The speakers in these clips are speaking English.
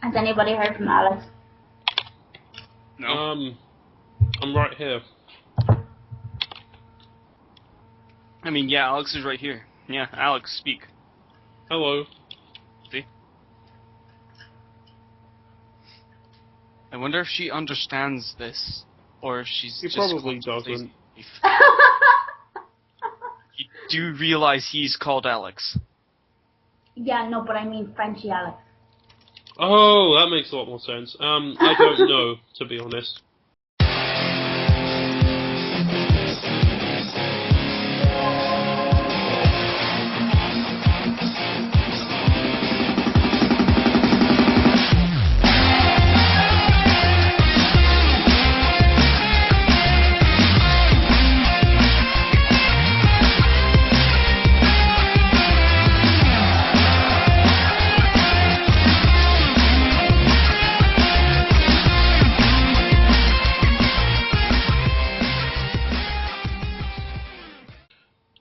Has anybody heard from Alex? No. I'm right here. I mean, yeah, Alex is right here. Yeah, Alex, speak. Hello. See? I wonder if she understands this, or if she's He just probably doesn't. You do realize he's called Alex? Yeah, no, but I mean Frenchy Alex. Oh, that makes a lot more sense. I don't know, to be honest.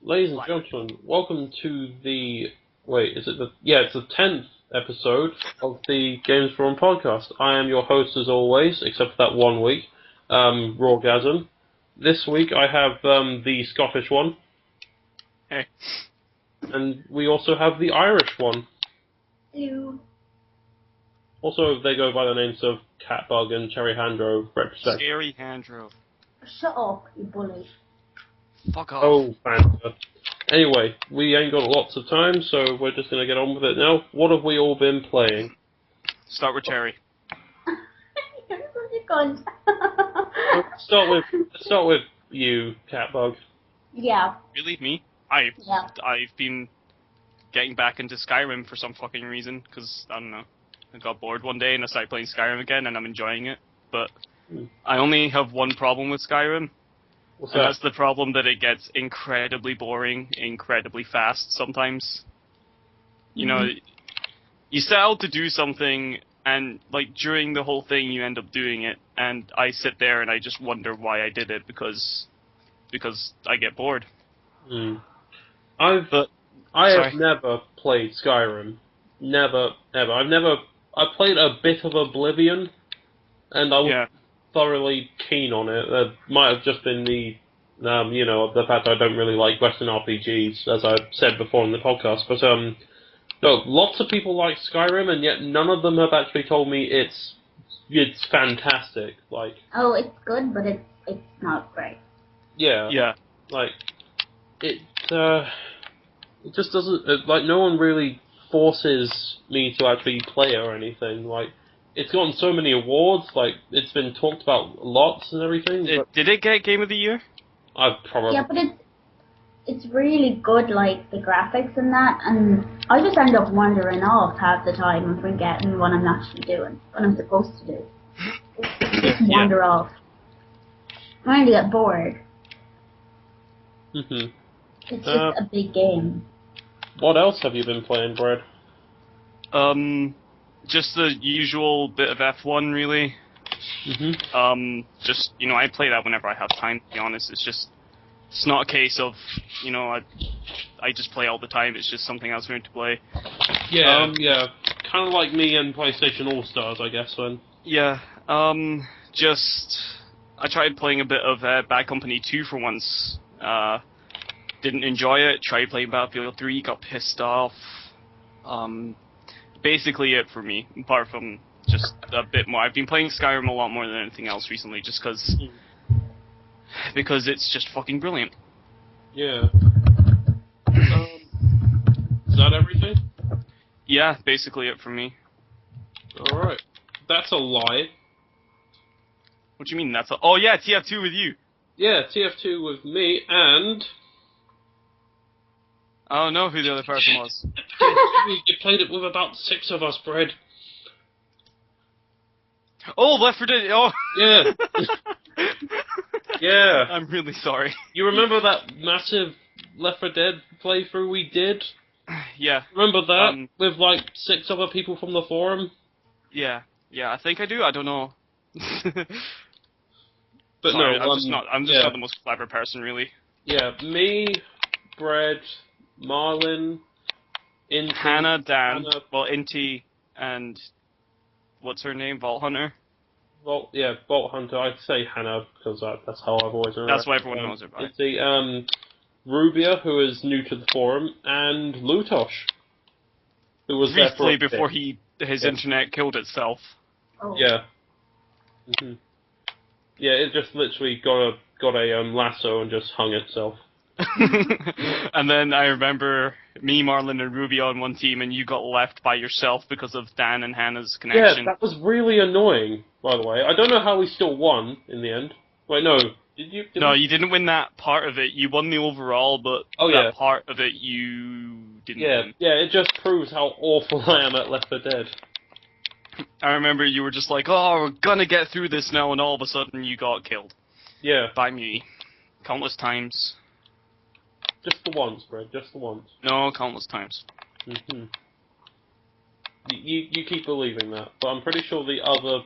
Ladies and gentlemen, welcome to the... Wait, is it the... Yeah, it's the 10th episode of the GamesForum podcast. I am your host as always, except for that 1 week, Rawgasm. This week I have the Scottish one. Hey. And we also have the Irish one. Ew. Also, they go by the names of CatBug and Xerryhandro, retrospect. Xerryhandro. Shut up, you bully. Fuck off. Oh, Fanta. Anyway, we ain't got lots of time, so we're just gonna get on with it now. What have we all been playing? Start with Cherry. You're such a cunt. Let's start with you, CatBug. Yeah. Really? Me? Yeah. I've been getting back into Skyrim for some fucking reason, because, I don't know, I got bored one day and I started playing Skyrim again and I'm enjoying it, but I only have one problem with Skyrim. What's And that? that's the problem that it gets incredibly boring, incredibly fast sometimes. You know, you set out to do something, and, like, during the whole thing you end up doing it, and I sit there and I just wonder why I did it, because I get bored. I have never played Skyrim. Never, ever. I played a bit of Oblivion, and I was thoroughly keen on it. It might have just been the fact I don't really like Western RPGs, as I've said before in the podcast. But no, lots of people like Skyrim, and yet none of them have actually told me it's fantastic. Like, oh, it's good, but it's not great. Yeah. Yeah. Like, it just doesn't like no one really forces me to actually play it or anything. Like, it's gotten so many awards, like, it's been talked about lots and everything. Did it get Game of the Year? I've probably... Yeah, but it's really good, like, the graphics and that, and I just end up wandering off half the time and forgetting what I'm actually doing, what I'm supposed to do. Just wander off. I really get bored. Mm-hmm. It's just a big game. What else have you been playing, Brad? Just the usual bit of F1, really. Just, you know, I play that whenever I have time, to be honest. It's not a case of, you know, I just play all the time. It's just something else for me to play. Yeah, kind of like me and PlayStation All-Stars, I guess, then. Yeah, I tried playing a bit of Bad Company 2 for once. Didn't enjoy it. Tried playing Battlefield 3, got pissed off. Basically it for me, apart from just a bit more. I've been playing Skyrim a lot more than anything else recently, just because it's just fucking brilliant. Yeah. Is that everything? Yeah, basically it for me. Alright. That's a lie. What do you mean that's a... Oh yeah, TF2 with you. Yeah, TF2 with me, and... I don't know who the other person was. You played it with about 6 of us, Brad. Oh, Left 4 Dead. Oh. Yeah. Yeah. I'm really sorry. You remember that massive Left 4 Dead playthrough we did? Yeah. Remember that? With like 6 other people from the forum? Yeah. Yeah, I think I do. I don't know. But sorry, no, I'm just not the most clever person, really. Yeah, me, Brad, Marlin, Inti, Hannah, Dan, well, Inti, and what's her name, Vault Hunter. Vault Hunter. I say Hannah because that's how I've always known her. That's why everyone knows her by. It's the Rubia, who is new to the forum, and Lootosh, who was there for briefly before his internet killed itself. Oh. Yeah. Mm-hmm. Yeah, it just literally got a lasso and just hung itself. And then I remember me, Marlon, and Ruby on one team, and you got left by yourself because of Dan and Hannah's connection. Yeah, that was really annoying, by the way. I don't know how we still won in the end. Wait, no. Did you? No, you didn't win that part of it. You won the overall, but that part of it you didn't win. Yeah, it just proves how awful I am at Left 4 Dead. I remember you were just like, oh, we're gonna get through this now, and all of a sudden you got killed. Yeah. By me. Countless times. Just the once, Brad, just the once. No, countless times. Mm-hmm. You keep believing that, but I'm pretty sure the other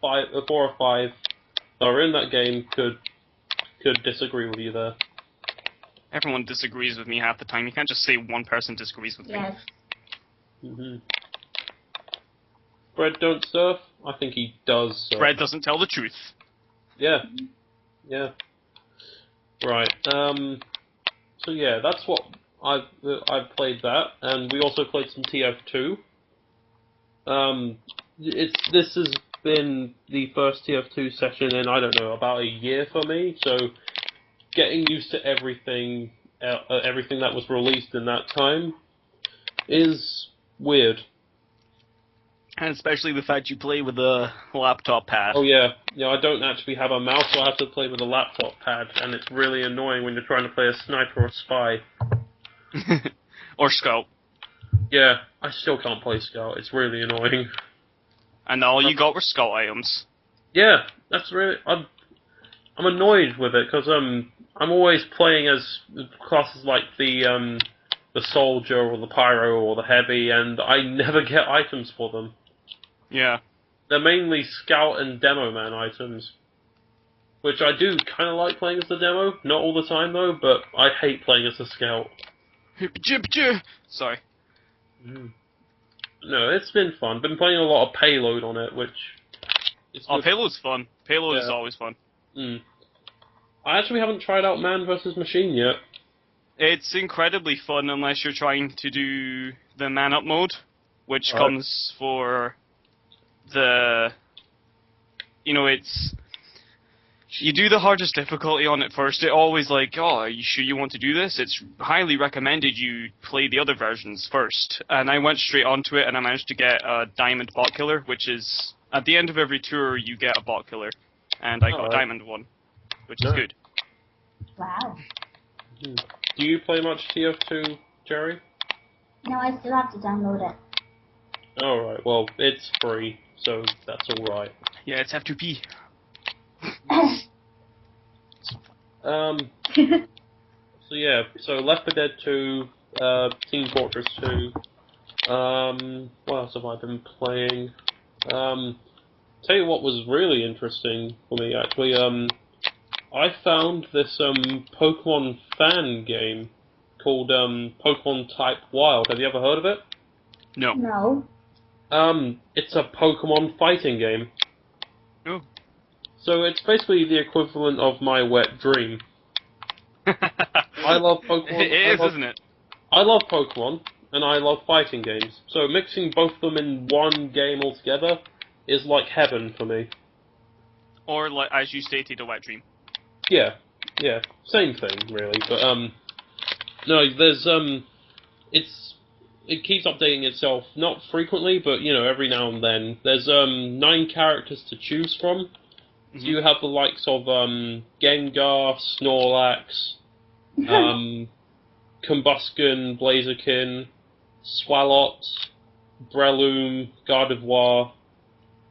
4 or 5 that are in that game could disagree with you there. Everyone disagrees with me half the time. You can't just say one person disagrees with me. Yes. Mm-hmm. Fred don't surf? I think he does surf. Fred doesn't tell the truth. Yeah. Yeah. Right. So yeah, that's what I've played that, and we also played some TF2. This has been the first TF2 session in, I don't know, about a year for me, so getting used to everything that was released in that time is weird. And especially the fact you play with a laptop pad. Oh yeah, I don't actually have a mouse, so I have to play with a laptop pad, and it's really annoying when you're trying to play a sniper or spy. Or scout. Yeah, I still can't play scout, it's really annoying. And all you got were scout items. Yeah, that's really... I'm annoyed with it, because I'm always playing as classes like the soldier, or the pyro, or the heavy, and I never get items for them. Yeah. They're mainly scout and demo man items. Which I do kind of like playing as the demo, not all the time though, but I hate playing as a scout. Sorry. No, it's been fun. Been playing a lot of payload on it, which... Payload's fun. Payload is always fun. I actually haven't tried out Man vs. Machine yet. It's incredibly fun unless you're trying to do the man-up mode, which comes for the... You know, it's... You do the hardest difficulty on it first. It always like, oh, are you sure you want to do this? It's highly recommended you play the other versions first. And I went straight onto it, and I managed to get a Diamond Bot Killer, which is... At the end of every tour, you get a Bot Killer. And I got a Diamond one, which is good. Wow. Do you play much TF2, Jerry? No, I still have to download it. Alright, well, it's free, so that's alright. Yeah, it's F2P. So yeah, so Left 4 Dead 2, Team Fortress 2, what else have I been playing? Tell you what was really interesting for me, actually, I found this, Pokemon fan game called, Pokemon Type Wild. Have you ever heard of it? No. No. It's a Pokemon fighting game. Oh. So it's basically the equivalent of my wet dream. I love Pokemon. It is, isn't it? I love Pokemon, and I love fighting games. So mixing both of them in one game altogether is like heaven for me. Or, like, as you stated, a wet dream. Yeah, same thing, really. But, no, there's, it keeps updating itself, not frequently, but, you know, every now and then. There's, 9 characters to choose from. So you have the likes of, Gengar, Snorlax, Combusken, Blaziken, Swalot, Breloom, Gardevoir,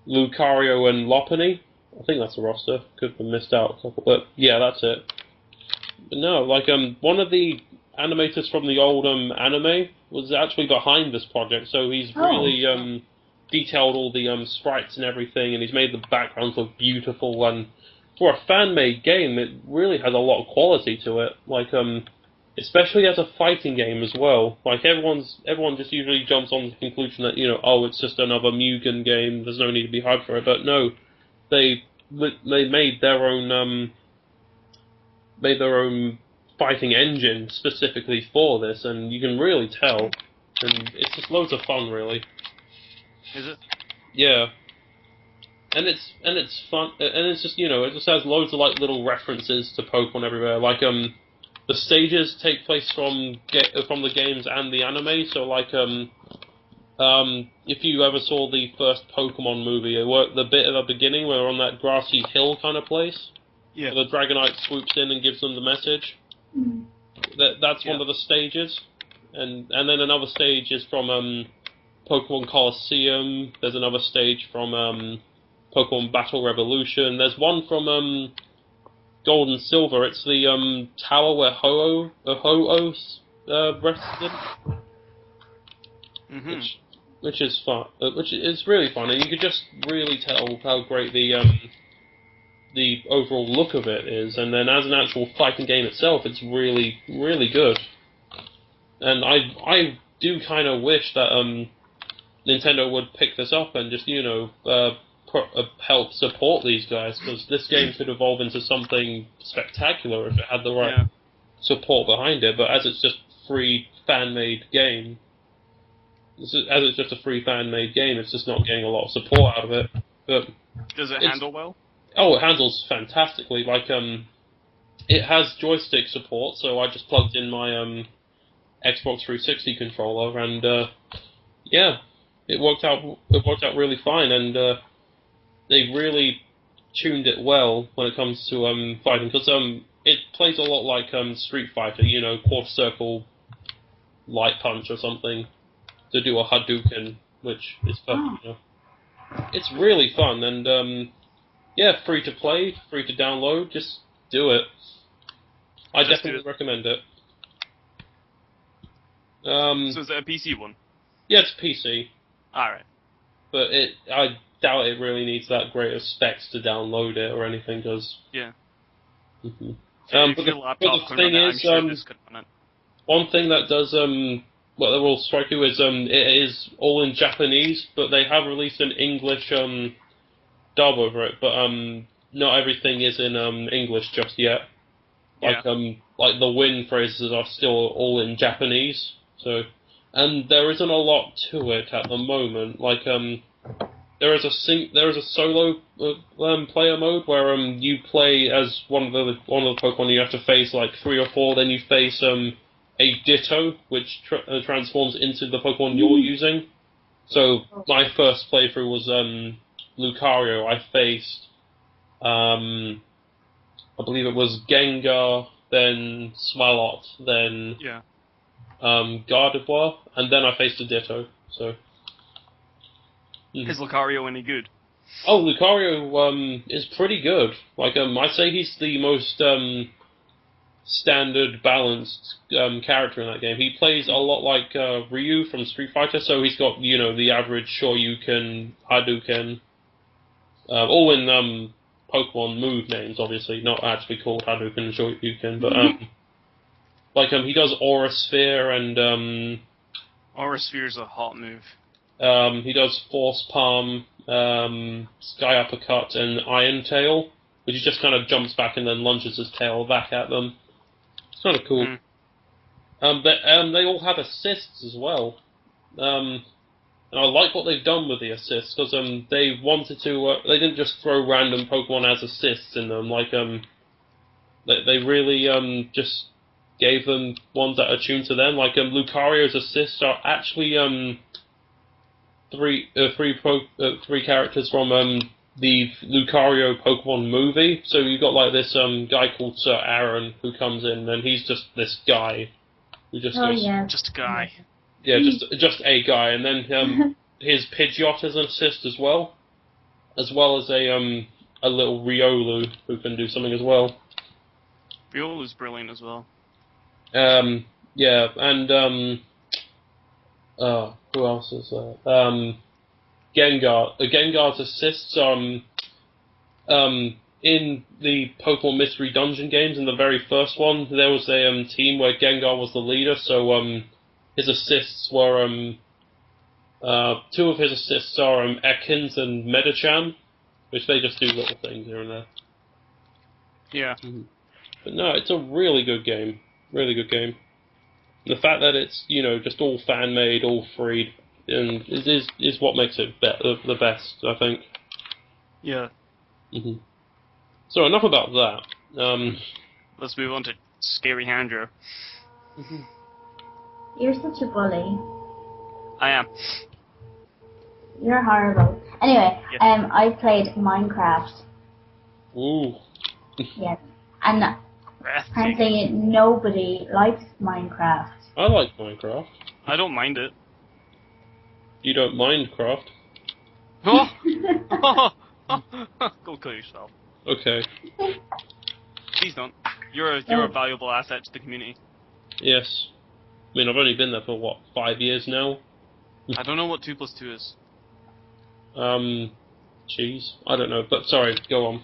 Lucario, and Lopunny. I think that's a roster. Could have missed out a couple, but yeah, that's it. But no, like, one of the animators from the old, anime was actually behind this project, so he's really, detailed all the, sprites and everything, and he's made the backgrounds look beautiful, and for a fan-made game, it really has a lot of quality to it. Like, especially as a fighting game as well. Like everyone just usually jumps on the conclusion that oh, it's just another Mugen game. There's no need to be hyped for it. But no, they made their own fighting engine specifically for this, and you can really tell. And it's just loads of fun, really. Is it? Yeah. And it's fun, and it's just it just has loads of like little references to Pokemon everywhere. Like the stages take place from the games and the anime. So like if you ever saw the first Pokemon movie, the bit at the beginning where they're on that grassy hill kind of place, yeah, where the Dragonite swoops in and gives them the message. Mm. That's one of the stages, and then another stage is from Pokemon Colosseum. There's another stage from Pokemon Battle Revolution. There's one from Gold and Silver. It's the tower where Ho-Oh rested, which is fun. Which is really fun, and you could just really tell how great the overall look of it is. And then as an actual fighting game itself, it's really, really good. And I do kind of wish that Nintendo would pick this up and just help support these guys, because this game could evolve into something spectacular if it had the right support behind it. But as it's just a free fan-made game, it's just not getting a lot of support out of it. But does it handle well? Oh, it handles fantastically. Like it has joystick support, so I just plugged in my Xbox 360 controller, and yeah. It worked out really fine, and they really tuned it well when it comes to fighting, because it plays a lot like Street Fighter, quarter circle, light punch or something to do a Hadouken, which is fun. It's really fun, and yeah, free to play, free to download. Just do it. I definitely recommend it. So is it a PC one? Yeah, it's PC. Alright. But I doubt it really needs that great of specs to download it or anything, because... Yeah. Mm-hmm. But the thing is, one thing that does, that will strike you is, it is all in Japanese, but they have released an English, dub over it, but, not everything is in, English just yet. Like, like the win phrases are still all in Japanese, so... And there isn't a lot to it at the moment. Like there is a solo player mode where you play as one of the Pokemon. You have to face like 3 or 4. Then you face a Ditto, which transforms into the Pokemon you're using. So my first playthrough was Lucario. I faced I believe it was Gengar, then Swalot, then Gardevoir, and then I faced a Ditto, so... Is Lucario any good? Oh, Lucario is pretty good. Like, I'd say he's the most standard, balanced character in that game. He plays a lot like Ryu from Street Fighter, so he's got, the average Shoryuken, Hadouken, all in Pokemon move names, obviously, not actually called Hadouken and Shoryuken, but... Like, he does Aura Sphere, and, Aura Sphere's a hot move. He does Force Palm, Sky Uppercut, and Iron Tail, which he just kind of jumps back and then lunges his tail back at them. It's kind of cool. They all have assists as well. And I like what they've done with the assists, because they wanted to... they didn't just throw random Pokemon as assists in them, like, they really just... gave them ones that are tuned to them. Like Lucario's assists are actually three characters from the Lucario Pokemon movie. So you've got like this guy called Sir Aaron who comes in, and he's just this guy who just goes, just a guy. Yeah, just a guy, and then his Pidgeot is an assist as well as a little Riolu who can do something as well. Riolu's brilliant as well. Yeah, and who else is there? Gengar. Gengar's assists in the Pokemon Mystery Dungeon games, in the very first one, there was a team where Gengar was the leader, so his assists were two of his assists are Ekans and Medicham, which they just do little things here and there. Yeah. But no, it's a really good game. Really good game. The fact that it's, you know, just all fan-made, all free, and is what makes it the best, I think. Yeah. So enough about that. Let's move on to XerryHandro. You're such a bully. I am. You're horrible. Anyway, Yeah. I played Minecraft. Ooh. Yes. And Breathtaking. apparently nobody likes Minecraft. I like Minecraft. I don't mind it. You don't mind craft? Oh! Go kill yourself. Okay. Please don't. You're a valuable asset to the community. Yes. I mean, I've only been there for, what, 5 years now? I don't know what 2 + 2 is. Jeez. I don't know, but sorry, go on.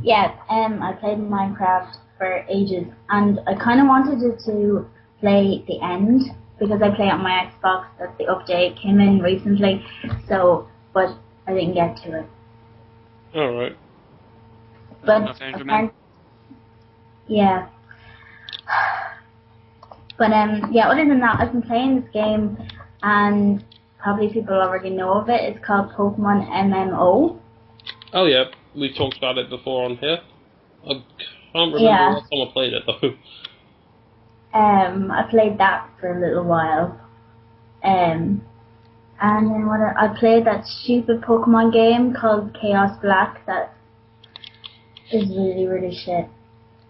Yeah, I played Minecraft for ages, and I kind of wanted to play the end, because I play it on my Xbox, that the update came in recently, so, but I didn't get to it. Alright. But, yeah. But, yeah, other than that, I've been playing this game, and probably people already know of it. It's called Pokemon MMO. Oh yeah, we talked about it before on here. I can't remember last time I played it though. I played that for a little while. And then I played that stupid Pokemon game called Chaos Black that is really, really shit.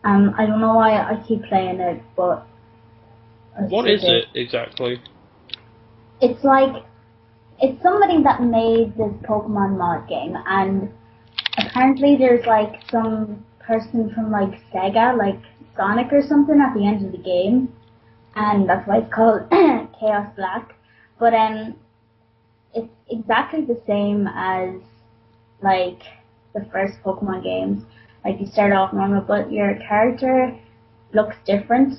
I don't know why I keep playing it, but... What is it exactly? It's like... It's somebody that made this Pokemon mod game, and apparently there's like some person from like Sega, like Sonic or something, at the end of the game, and that's why it's called Chaos Black. But it's exactly the same as like the first Pokemon games. Like you start off normal, but your character looks different,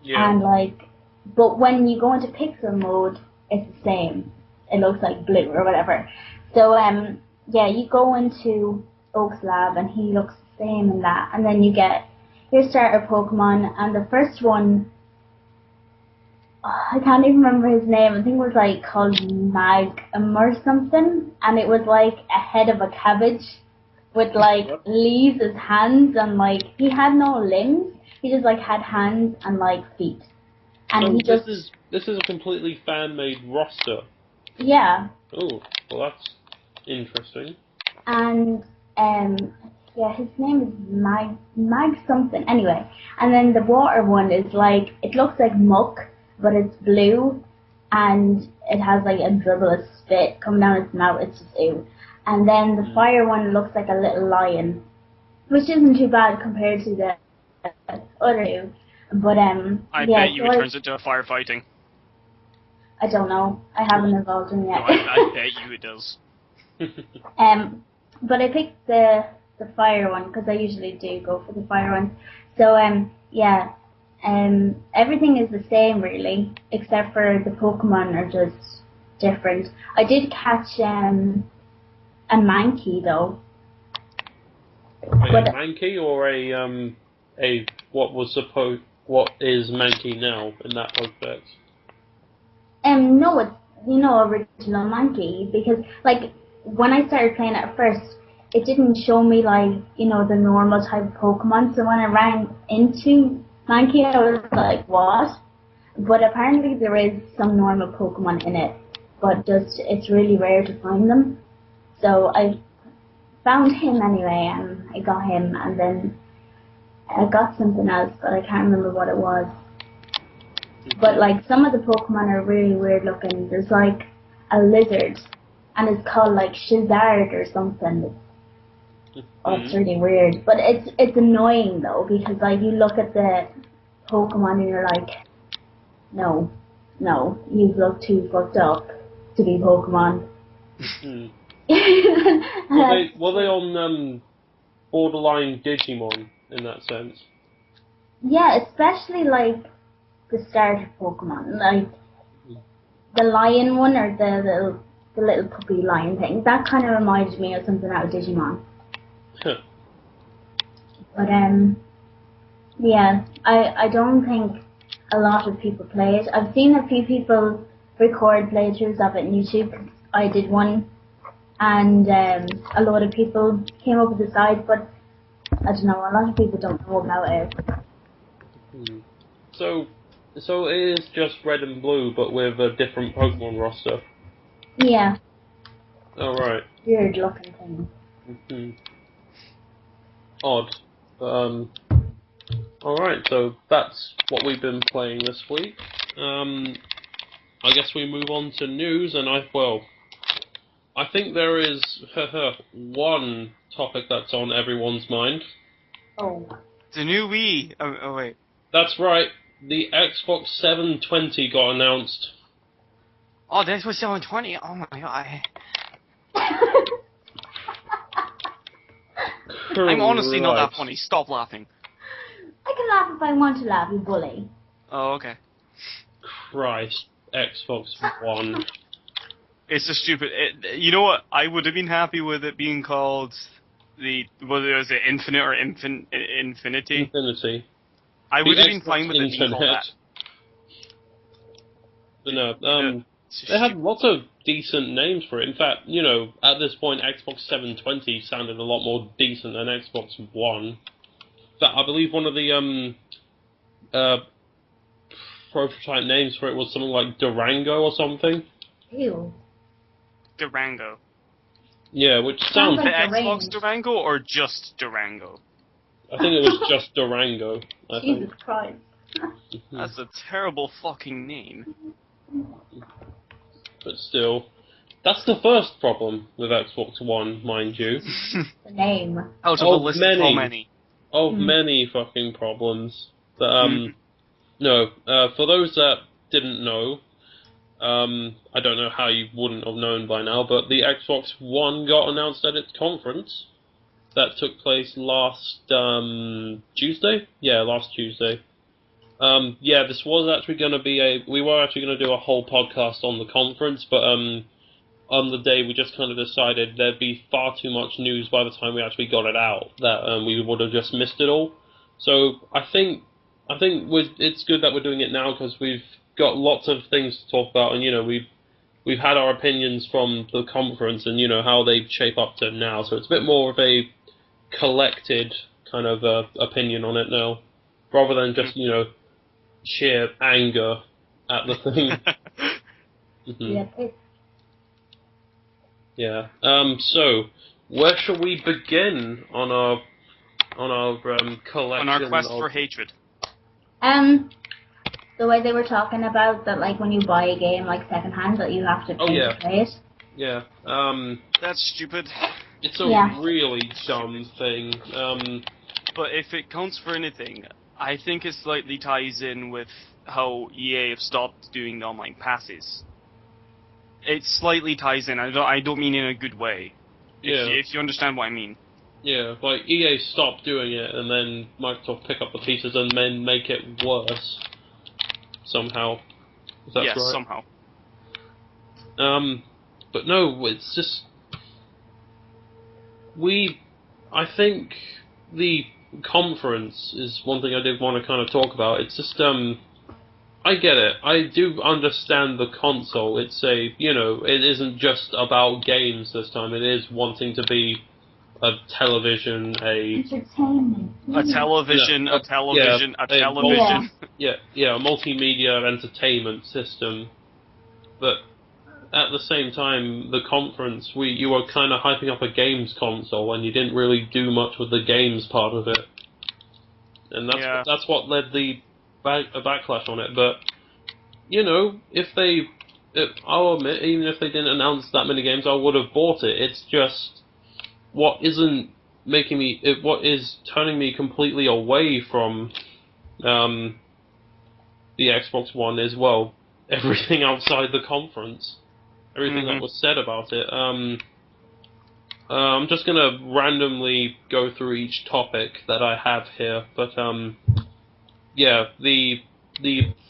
and like, but when you go into pixel mode, it's the same. It looks like blue or whatever. So yeah, you go into Oak's lab and he looks the same in that, and then you get your starter Pokemon, and the first one, I can't even remember his name. I think it was like called Magum or something, and it was like a head of a cabbage with like leaves as hands, and like he had no limbs. He just like had hands and like feet. And so this is a completely fan-made roster. Yeah. Oh, well that's interesting. And yeah, his name is Mag something. Anyway, and then the water one is like, it looks like muck, but it's blue, and it has like a dribble of spit coming down its mouth. It's just ew. And then the fire one looks like a little lion, which isn't too bad compared to the other two. But I bet you it turns into firefighting. I don't know. I haven't evolved him yet. No, I bet you it does. But I picked the fire one because I usually do go for the fire one. So yeah, everything is the same really, except for the Pokemon are just different. I did catch a Mankey though. A Mankey or a what is Mankey now in that aspect? No, it's original Mankey, because like when I started playing it at first, it didn't show me like the normal type of Pokemon. So when I ran into Mankey, I was like, what? But apparently there is some normal Pokemon in it, but just it's really rare to find them. So I found him anyway, and I got him, and then I got something else, but I can't remember what it was. But like some of the Pokemon are really weird looking. There's like a lizard, and it's called like Shizard or something. It's really weird, but it's annoying though, because like you look at the Pokemon and you're like, no, you look too fucked up to be Pokemon. Were they on borderline Digimon in that sense? Yeah, especially like the starter Pokemon, like the lion one or the little puppy lion thing. That kind of reminded me of something out of Digimon. But yeah, I don't think a lot of people play it. I've seen a few people record playthroughs of it on YouTube. I did one, and a lot of people came up with the side, but I don't know, a lot of people don't know about it. So it is just red and blue, but with a different Pokemon roster. Yeah. Oh, right. Weird looking thing. Odd. Alright, so that's what we've been playing this week. I guess we move on to news, and I think there is one topic that's on everyone's mind. Oh. The new Wii. Oh wait. That's right. The Xbox 720 got announced. Oh, this was 720. Oh my god. I'm honestly not that funny. Stop laughing. I can laugh if I want to laugh, you bully. Oh, okay. Christ, Xbox One. It's a stupid. You know what? I would have been happy with it being called whether it was Infinite or Infinity. Infinity. I would have been fine with it being called that. But no, they had lots of decent names for it. In fact, you know, at this point, Xbox 720 sounded a lot more decent than Xbox One. But I believe one of the prototype names for it was something like Durango or something. Ew. Durango. Yeah, which sounds like the Xbox Durango or just Durango? I think it was just Durango. Jesus Christ. That's a terrible fucking name. But still, that's the first problem with Xbox One, mind you. The name. Out of a list of how many? Of many fucking problems. But, no, for those that didn't know, I don't know how you wouldn't have known by now, but the Xbox One got announced at its conference. That took place last Tuesday? Yeah, last Tuesday. Yeah, this was actually going to be we were actually going to do a whole podcast on the conference, but on the day we just kind of decided there'd be far too much news by the time we actually got it out that we would have just missed it all. So I think it's good that we're doing it now because we've got lots of things to talk about, and you know we've had our opinions from the conference and you know how they shape up to now. So it's a bit more of a collected kind of opinion on it now, rather than just you know sheer anger at the thing. Yeah. So where shall we begin on our collection? On our quest for hatred. The way they were talking about that, like when you buy a game like secondhand, that you have to pay to play it. Yeah. That's stupid. It's a really dumb thing. But if it counts for anything, I think it slightly ties in with how EA have stopped doing the online passes. It slightly ties in. I don't mean in a good way. If you understand what I mean. Yeah, like EA stopped doing it, and then Microsoft pick up the pieces and then make it worse somehow. If that's right. Somehow. But no, it's just I think the conference is one thing I did want to kind of talk about. It's just I get it. I do understand the console. It's it isn't just about games this time. It is wanting to be a television, a television. Yeah, a multimedia entertainment system. But at the same time, the conference, you were kind of hyping up a games console, and you didn't really do much with the games part of it. And that's what led a backlash on it. But you know, I'll admit, even if they didn't announce that many games, I would have bought it. It's just what is turning me completely away from the Xbox One is everything outside the conference, everything that was said about it. I'm just gonna randomly go through each topic that I have here, but yeah, the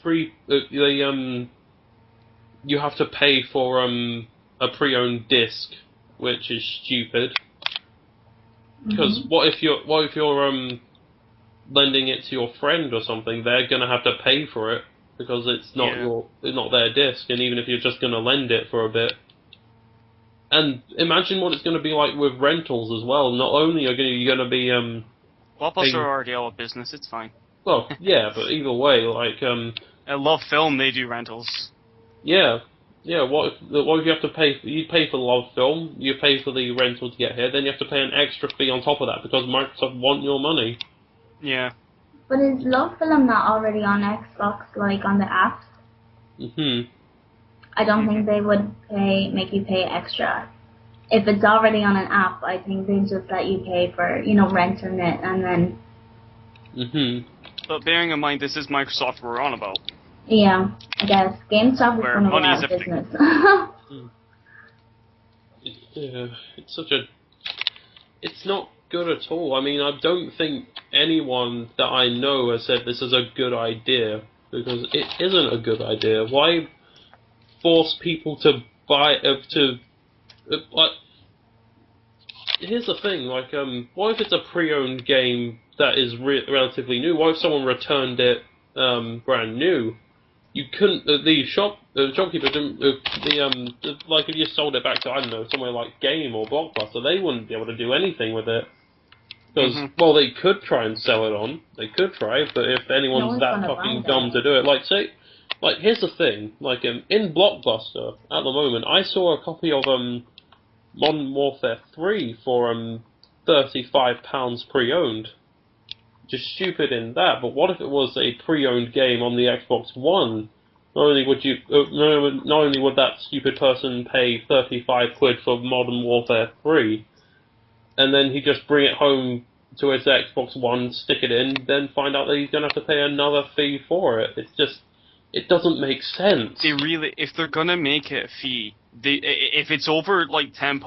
free you have to pay for a pre-owned disc, which is stupid. Because what if you're lending it to your friend or something? They're gonna have to pay for it because it's not it's not their disc, and even if you're just gonna lend it for a bit. And imagine what it's going to be like with rentals as well. Not only are you going to be Blockbuster are already out of business. It's fine. Well, yeah, but either way, like I love film. They do rentals. Yeah. What if you have to pay? You pay for the Love Film. You pay for the rental to get here. Then you have to pay an extra fee on top of that because Microsoft want your money. Yeah. But is Love Film not already on Xbox, like on the apps? I don't think they would make you pay extra. If it's already on an app, I think they just let you pay for, renting it and then... But bearing in mind, this is Microsoft we're on about. Yeah, I guess. GameStop is going to go out of business. Yeah, it's such a... It's not good at all. I mean, I don't think anyone that I know has said this is a good idea, because it isn't a good idea. Why force people to buy like? Here's the thing, like, what if it's a pre-owned game that is relatively new? What if someone returned it brand new? You couldn't. The shopkeeper didn't. Like, if you sold it back to, I don't know, somewhere like Game or Blockbuster, they wouldn't be able to do anything with it. Because, well, they could try and sell it on. They could try, but if anyone's that fucking dumb to do it, like, say, like, here's the thing, like, in Blockbuster, at the moment, I saw a copy of, Modern Warfare 3 for, £35 pre-owned. Just stupid in that, but what if it was a pre-owned game on the Xbox One? Not only would that stupid person pay 35 quid for Modern Warfare 3, and then he just bring it home to his Xbox One, stick it in, then find out that he's going to have to pay another fee for it. It's just, it doesn't make sense. They really, if they're going to make it a fee, if it's over like £10,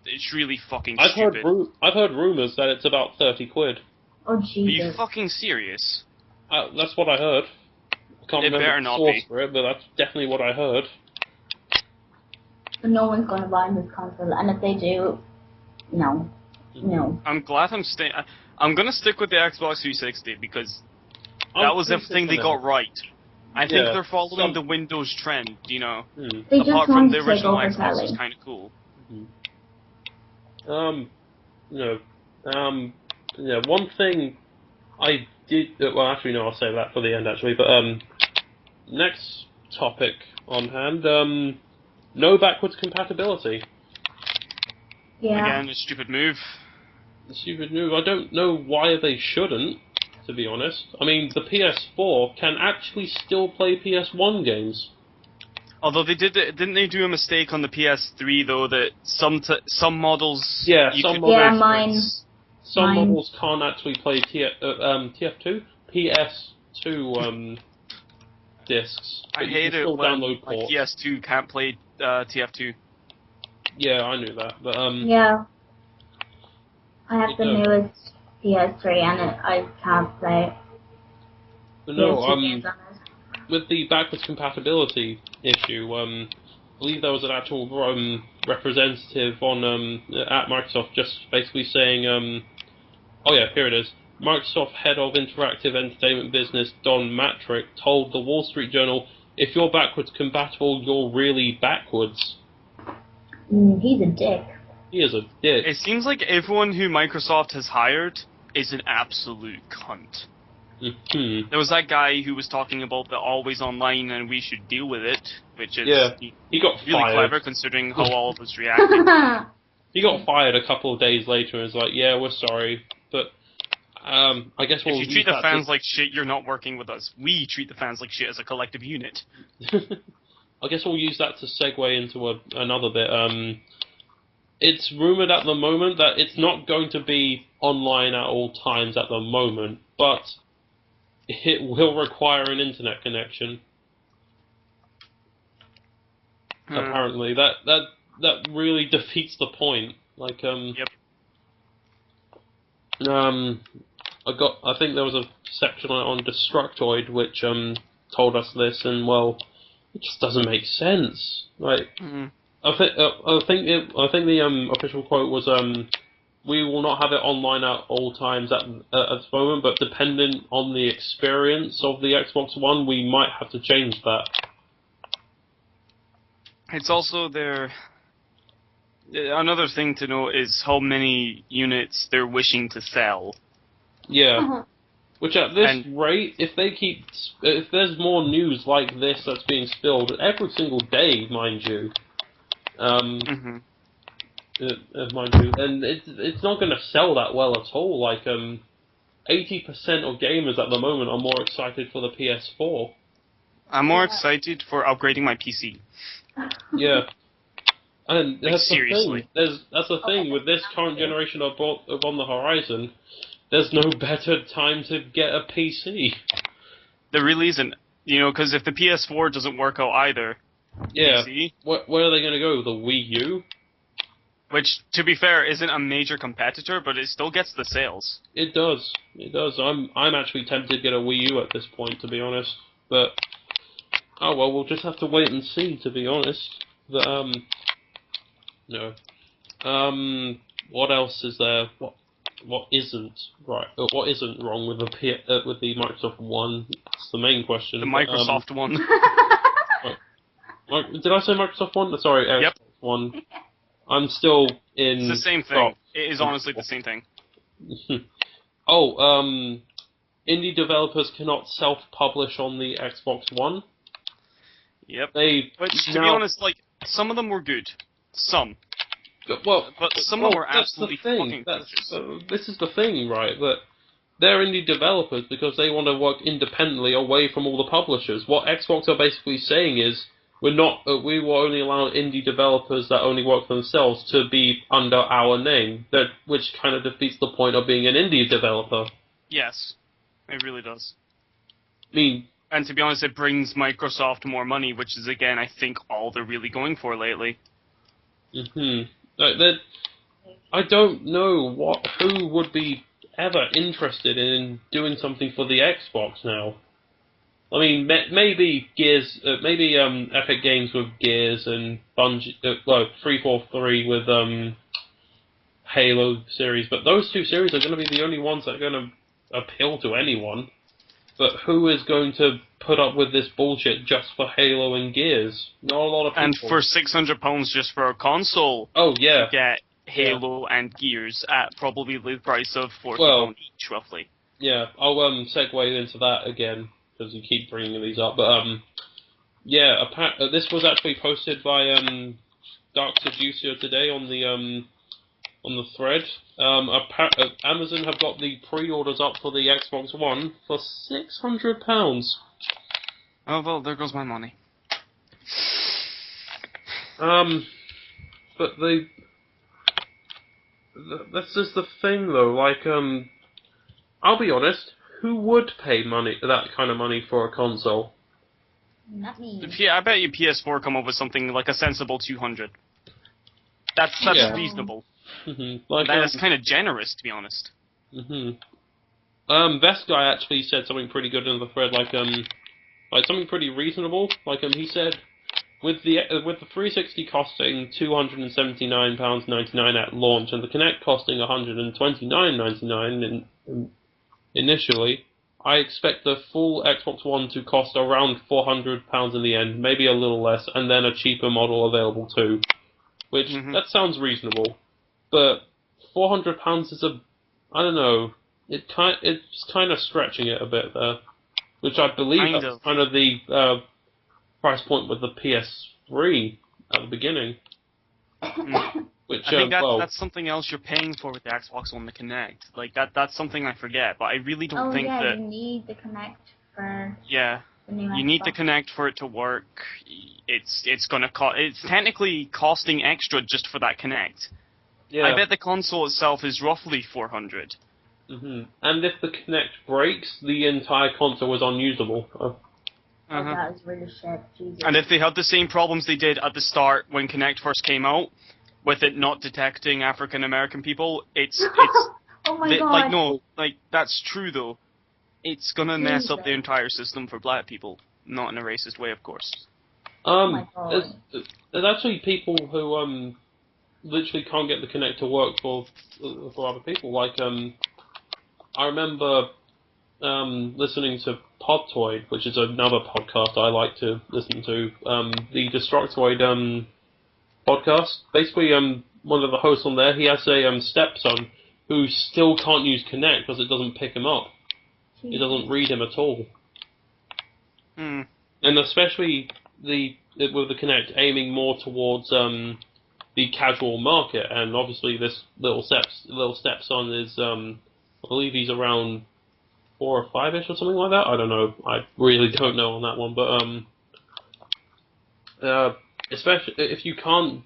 it's really fucking stupid. I've heard rumours that it's about 30 quid. Oh, Jesus. Are you fucking serious? That's what I heard. I can't remember the source for it, but that's definitely what I heard. But no one's going to buy this console, and if they do, no. I'm glad I'm going to stick with the Xbox 360 because that was everything they got right. I think they're following the Windows trend, They apart from the original Xbox was kind of cool. One thing I did... Well, actually, no, I'll save that for the end, actually. But, next topic on hand, no backwards compatibility. Yeah. Again, a stupid move. A stupid move. I don't know why they shouldn't, to be honest. I mean, the PS4 can actually still play PS1 games. Although didn't they do a mistake on the PS3 though, that some models... Some models can't actually play TF2? PS2 discs. I hate it when like, PS2 can't play TF2. Yeah, I knew that, but yeah. I have the newest PS3 and I can't play it. But no, with the backwards compatibility issue, I believe there was an actual representative on at Microsoft just basically saying, oh yeah, here it is. Microsoft head of interactive entertainment business Don Matrick told the Wall Street Journal, "If you're backwards compatible, you're really backwards." He's a dick. He is a dick. It seems like everyone who Microsoft has hired is an absolute cunt. There was that guy who was talking about the always online and we should deal with it, which is he got really fired. clever considering how all of us reacted. He got fired a couple of days later and was like, "Yeah, we're sorry, but I guess we'll." If you treat the fans like shit, you're not working with us. We treat the fans like shit as a collective unit. I guess we'll use that to segue into another bit. It's rumored at the moment that it's not going to be online at all times at the moment, but it will require an internet connection. Apparently, that really defeats the point Like, Yep. I think there was a section on Destructoid which told us this, and well, it just doesn't make sense. Like, I think the official quote was we will not have it online at all times at the moment, but dependent on the experience of the Xbox One, we might have to change that. It's also another thing to note is how many units they're wishing to sell. Yeah. Which at this rate, if there's more news like this that's being spilled every single day, mind you, mind you, then it's not going to sell that well at all. Like 80% of gamers at the moment are more excited for the PS4. I'm more excited for upgrading my PC. Yeah. And like, that's seriously. the thing. That's the thing with this current generation of on the horizon. There's no better time to get a PC. There really isn't. You know, because if the PS4 doesn't work out either, PC, where are they going to go? The Wii U? Which, to be fair, isn't a major competitor, but it still gets the sales. It does. It does. I'm actually tempted to get a Wii U at this point, to be honest. But oh well, we'll just have to wait and see, to be honest. But no. What else is there? What isn't right? What isn't wrong with the Microsoft One? That's the main question. The Microsoft One. Did I say Microsoft One? Sorry, Xbox One. I'm still in. It's the same thing. It is honestly the same thing. Indie developers cannot self-publish on the Xbox One. Yep. Which, to be honest, like, some of them were good. Some. But some of them were absolutely fucking this is the thing, right? That they're indie developers because they want to work independently away from all the publishers. What Xbox are basically saying is, we will only allow indie developers that only work for themselves to be under our name. Which kind of defeats the point of being an indie developer. Yes, it really does. I mean, and to be honest, it brings Microsoft more money, which is again, I think, all they're really going for lately. I don't know who would be ever interested in doing something for the Xbox now. I mean, maybe Gears, maybe Epic Games with Gears and Bungie, 343 with Halo series, but those two series are going to be the only ones that are going to appeal to anyone. But who is going to put up with this bullshit just for Halo and Gears? Not a lot of people. And for £600 just for a console. Oh yeah. To get Halo and Gears at probably the price of £40 each, roughly. Yeah, I'll segue into that again because you keep bringing these up. But yeah, this was actually posted by Dark Seducer today on the thread. Amazon have got the pre-orders up for the Xbox One for £600. Oh well, there goes my money. But that's just the thing though. Like, I'll be honest. Who would pay that kind of money for a console? Not me. I bet you PS4 come up with something like a sensible 200. That's reasonable. That's kind of generous, to be honest. Vest guy actually said something pretty good in the thread, like something pretty reasonable. Like he said, with the 360 costing £279.99 at launch and the Kinect costing £129.99 initially, I expect the full Xbox One to cost around £400 in the end, maybe a little less, and then a cheaper model available too. Which that sounds reasonable. But £400 is I don't know. It's kind of stretching it a bit there, which I believe that's kind of the price point with the PS3 at the beginning. Which I think that's something else you're paying for with the Xbox One, the Kinect. Like that's something I forget, but I really don't think that. You need the Kinect for. Yeah. You need the Kinect for it to work. It's technically costing extra just for that Kinect. Yeah. I bet the console itself is roughly $400. And if the Kinect breaks, the entire console is unusable. That is really shit. Jesus. And if they had the same problems they did at the start when Kinect first came out, with it not detecting African American people, it's Oh my god. like no, like that's true though. It's gonna mess up the Jesus. entire system for black people, not in a racist way, of course. my god. There's actually people who literally can't get the Kinect to work for other people. Like I remember listening to Podtoid, which is another podcast I like to listen to. The Destructoid podcast. Basically, one of the hosts on there, he has a stepson who still can't use Kinect because it doesn't pick him up. Jesus. It doesn't read him at all. Hmm. And especially with the Kinect aiming more towards the casual market, and obviously this little stepson is I believe he's around 4 or 5ish or something like that. I don't know. I really don't know on that one, but especially if you can't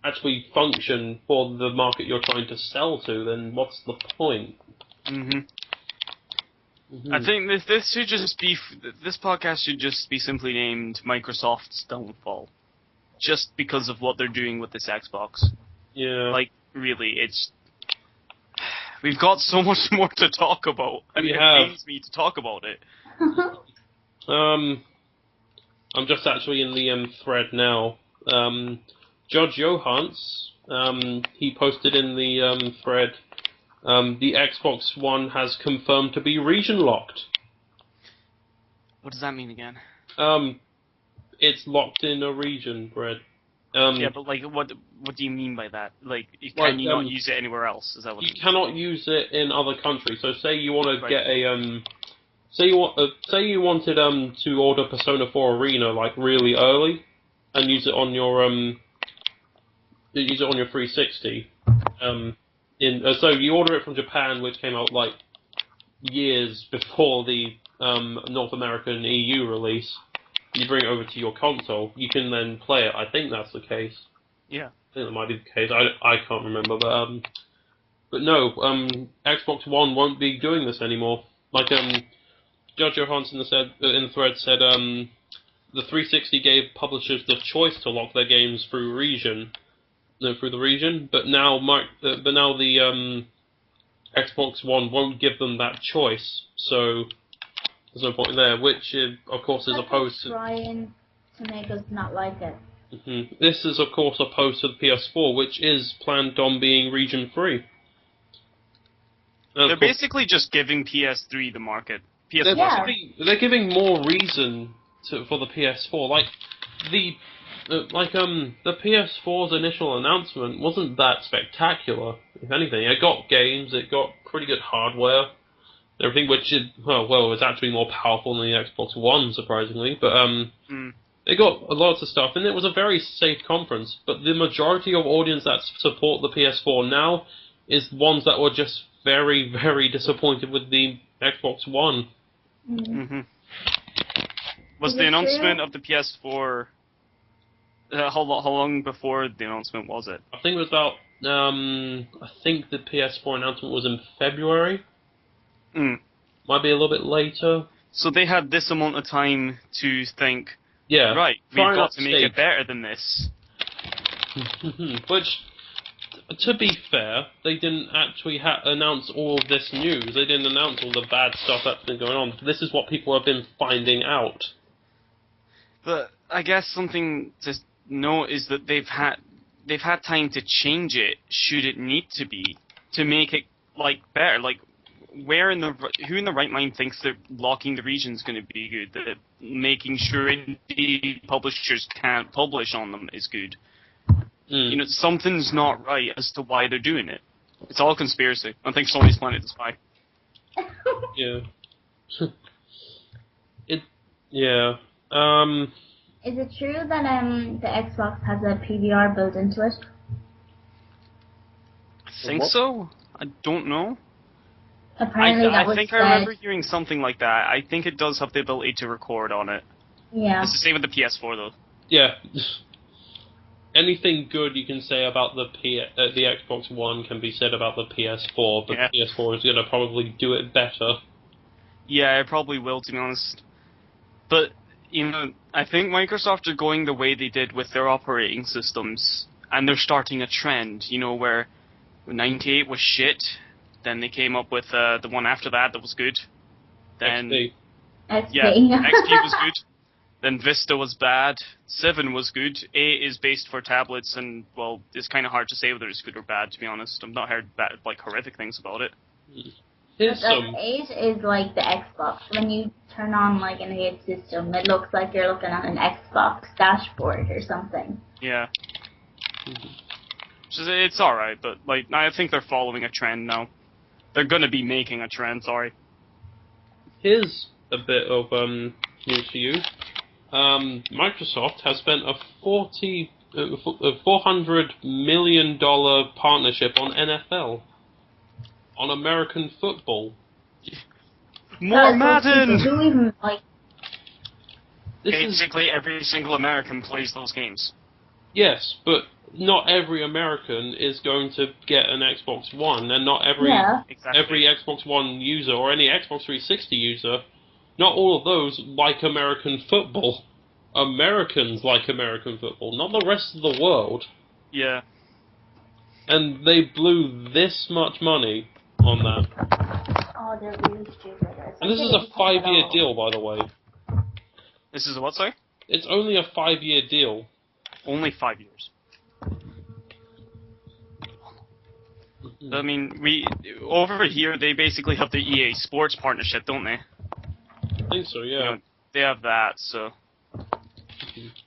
actually function for the market you're trying to sell to, then what's the point? Mm-hmm. I think this should just be this podcast should just be simply named Microsoft's downfall, just because of what they're doing with this Xbox. Yeah. Like really, we've got so much more to talk about, and it pains me to talk about it. I'm just actually in the thread now. Judge Johans, he posted in the thread, the Xbox One has confirmed to be region locked. What does that mean again? It's locked in a region, Brett. Yeah, but like, what do you mean by that? Like, can you not use it anywhere else? Is that what? You cannot use it in other countries. So, say you want to get a say you wanted to order Persona 4 Arena like really early, and use it on your 360. So you order it from Japan, which came out like years before the North American EU release. You bring it over to your console. You can then play it. I think that's the case. Yeah. I think that might be the case. I can't remember, but no, Xbox One won't be doing this anymore. Like Judge Johansson said in the thread said the 360 gave publishers the choice to lock their games through the region, but now the Xbox One won't give them that choice. So there's no point there, which of course is opposed to trying to make us not like it. Mm-hmm. This is of course opposed to the PS4, which is planned on being region free. They're basically just giving PS3 the market. They're giving more reason for the PS4. Like the PS4's initial announcement wasn't that spectacular. If anything, it got games, it got pretty good hardware, everything, which is it's actually more powerful than the Xbox One, surprisingly. But it got lots of stuff, and it was a very safe conference. But the majority of audience that support the PS4 now is ones that were just very, very disappointed with the Xbox One. Mm-hmm. Was the announcement of the PS4? How long before the announcement was it? I think it was about. I think the PS4 announcement was in February. Might be a little bit later. So they had this amount of time to think. Yeah. Right, we've got to make it better than this. Which, to be fair, they didn't actually announce all of this news. They didn't announce all the bad stuff that's been going on. This is what people have been finding out. But I guess something to note is that they've had time to change it should it need to be to make it like better. Like who in the right mind thinks that locking the region is going to be good? That making sure indie publishers can't publish on them is good. You know, something's not right as to why they're doing it. It's all conspiracy. I think Sony's planning to spy. Yeah. Yeah. Is it true that the Xbox has a PVR built into it? I think so. I don't know. Apparently I think I remember hearing something like that. I think it does have the ability to record on it. Yeah. It's the same with the PS4 though. Yeah. Anything good you can say about the Xbox One can be said about the PS4, but the PS4 is going to probably do it better. Yeah, it probably will, to be honest. But you know, I think Microsoft are going the way they did with their operating systems, and they're starting a trend, you know, where 98 was shit, then they came up with the one after that was good. Then XP. yeah, XP was good. Then Vista was bad. 7 was good. 8 is based for tablets, and well, it's kind of hard to say whether it's good or bad. To be honest, I've not heard bad, like horrific things about it. Here's But 8 is like the Xbox. When you turn on like an 8 system, it looks like you're looking at an Xbox dashboard or something. Yeah. It's alright, but like I think they're following a trend now. They're gonna be making a trend, sorry. Here's a bit of news for you. Microsoft has spent a $400 million partnership on NFL. On American football. More Madden! Who even, like... Basically, every single American plays those games. Yes, but not every American is going to get an Xbox One, and not every every Xbox One user or any Xbox 360 user, not all of those like American football. Americans like American football, not the rest of the world. Yeah. And they blew this much money on that. Oh, they're really stupid. And this is a 5-year deal, by the way. This is a what, sorry? It's only a 5-year deal. Only 5 years. I mean, over here, they basically have the EA Sports partnership, don't they? I think so, yeah. You know, they have that, so...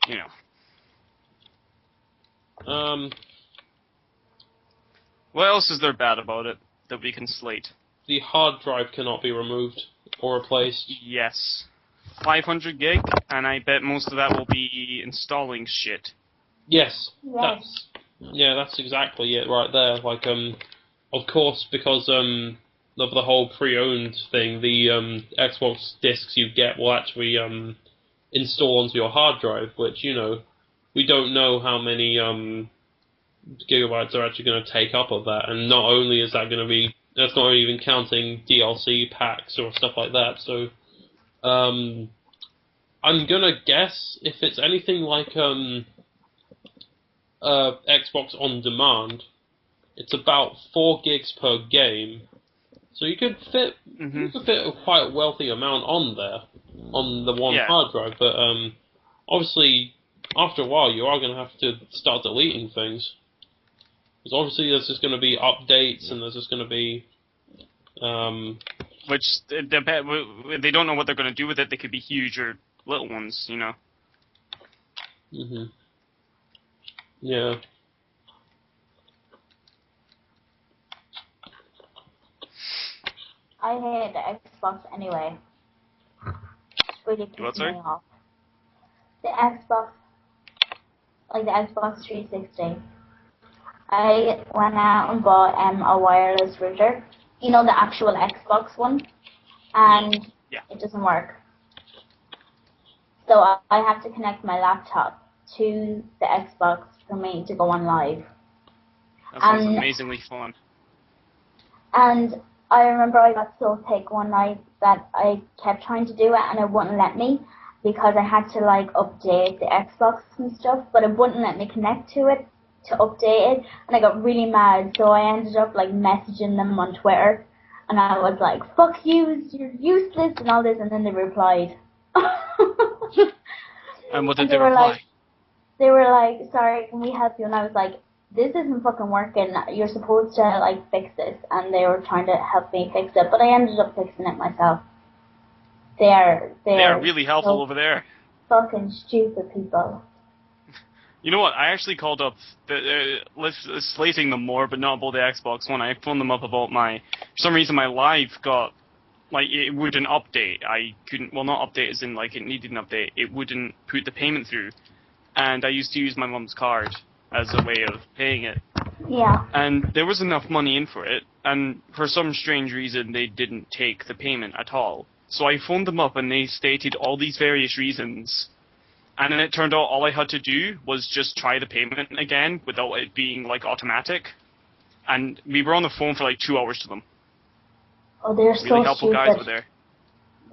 You know. What else is there bad about it that we can slate? The hard drive cannot be removed or replaced. Yes. 500 gig, and I bet most of that will be installing shit. Yes. That's exactly it right there. Like, of course, because of the whole pre-owned thing, the Xbox discs you get will actually install onto your hard drive, which, you know, we don't know how many gigabytes are actually going to take up of that, and not only is that going to be, that's not even counting DLC packs or stuff like that, so I'm going to guess if it's anything like Xbox On Demand, it's about 4 gigs per game, so you could fit a quite wealthy amount on there, on the one hard drive, but obviously, after a while, you are going to have to start deleting things. Because obviously there's just going to be updates, and there's just going to be... Which, they don't know what they're going to do with it. They could be huge or little ones, you know. Yeah. I hate the Xbox anyway. It's really pissing me off. The Xbox, like the Xbox 360. I went out and bought a wireless router, you know, the actual Xbox one, and it doesn't work. So I have to connect my laptop to the Xbox for me to go on live. That sounds amazingly fun. And I remember I got so sick one night that I kept trying to do it and it wouldn't let me because I had to like update the Xbox and stuff, but it wouldn't let me connect to it to update it, and I got really mad, so I ended up like messaging them on Twitter, and I was like, fuck you, you're useless and all this, and then they replied. And what did they reply? They were like, sorry, can we help you? And I was like, this isn't fucking working, you're supposed to like fix this, and they were trying to help me fix it, but I ended up fixing it myself. They are really helpful over there. Fucking stupid people. You know what? I actually called up, slating them more, but not about the Xbox One. I phoned them up about for some reason my Live got, like, it wouldn't update. I couldn't, well, not update as in, like, it needed an update. It wouldn't put the payment through. And I used to use my mum's card as a way of paying it. Yeah. And there was enough money in for it, and for some strange reason, they didn't take the payment at all. So I phoned them up, and they stated all these various reasons. And then it turned out all I had to do was just try the payment again without it being, like, automatic. And we were on the phone for, like, 2 hours to them. Oh, they're so really helpful stupid. guys were there.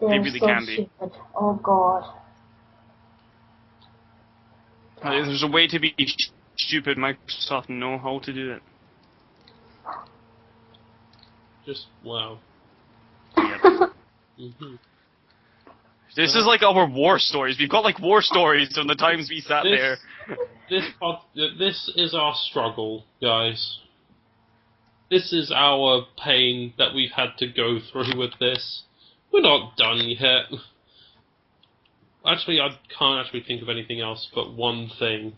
They're they really so can be. Stupid. Oh, God. There's a way to be stupid. Microsoft know how to do it. Just wow. This is like our war stories. We've got like war stories from the times we sat there. This is our struggle, guys. This is our pain that we've had to go through with this. We're not done yet. Actually, I can't actually think of anything else but one thing.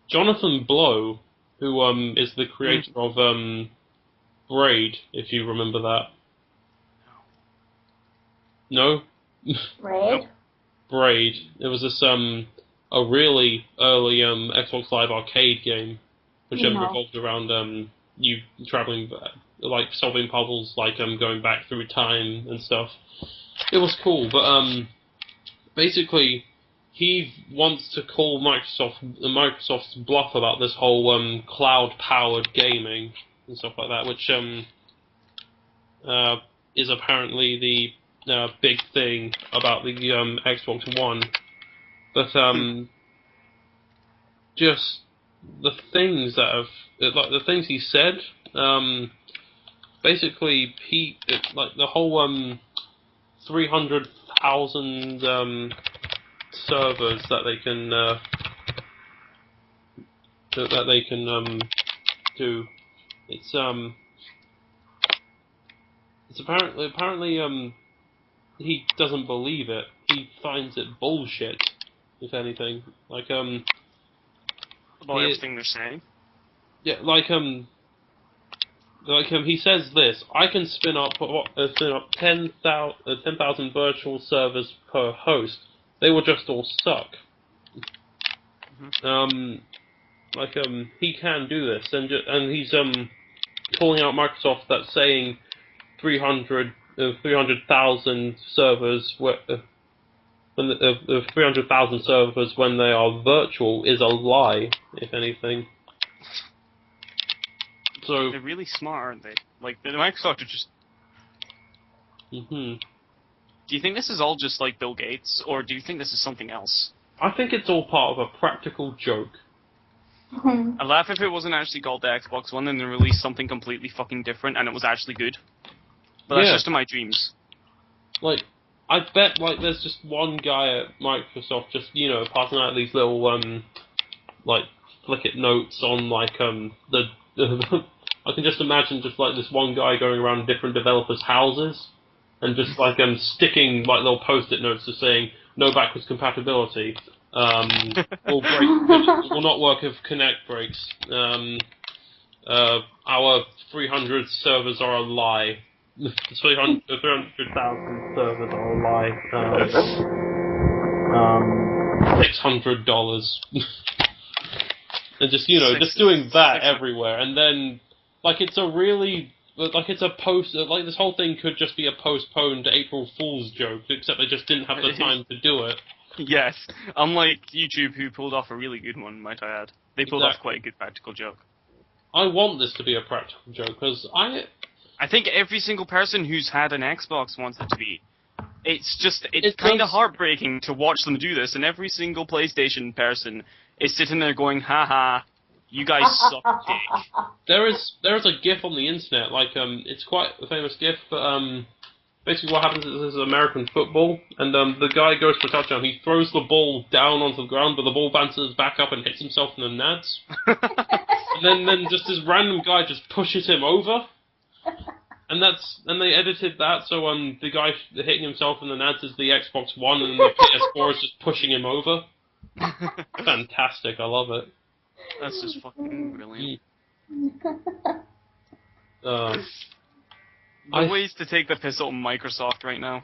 Jonathan Blow, who is the creator of Braid, if you remember that. No? Braid? Braid. It was this a really early Xbox Live Arcade game, which revolved around you traveling, like solving puzzles, like going back through time and stuff. It was cool, but basically he wants to call Microsoft's bluff about this whole cloud-powered gaming and stuff like that, which is apparently the big thing about the Xbox One. But just the things that have, like the things he said, basically like the whole 300,000 servers that they can do. It's apparently he doesn't believe it. He finds it bullshit, if anything. Like About everything they're saying. Yeah, he says this: I can spin up 10,000 virtual servers per host. They will just all suck. He can do this, and he's calling out Microsoft that's saying 300,000 servers of 300,000 servers when they are virtual is a lie, if anything. So they're really smart, aren't they? Like the Microsoft are just. Do you think this is all just like Bill Gates, or do you think this is something else? I think it's all part of a practical joke. I'd laugh if it wasn't actually called the Xbox One and they released something completely fucking different and it was actually good. But that's just in my dreams. Like, I bet, like, there's just one guy at Microsoft just, passing out these little, like, flick-it notes on, like, I can just imagine just, like, this one guy going around different developers' houses and just, like, sticking, like, little post-it notes just saying, no backwards compatibility, will not work if Connect breaks, our 300 servers are a lie. 300,000 servers are a lie. $600. And just, just doing that everywhere. And then, like, it's a post, like, this whole thing could just be a postponed April Fool's joke, except they just didn't have the time to do it. Yes. Unlike YouTube, who pulled off a really good one, might I add. They pulled off quite a good practical joke. I want this to be a practical joke, because I think every single person who's had an Xbox wants it to be. It's kind of heartbreaking to watch them do this, and every single PlayStation person is sitting there going, haha, you guys suck dick. There is a GIF on the internet, like, it's quite a famous GIF, but, basically what happens is there's American football, and, the guy goes for a touchdown, he throws the ball down onto the ground, but the ball bounces back up and hits himself in the nads. And then just this random guy just pushes him over. And they edited that, so the guy hitting himself in the nads is the Xbox One, and the PS4 is just pushing him over. Fantastic, I love it. That's just fucking brilliant. Ways to take the piss out of Microsoft right now.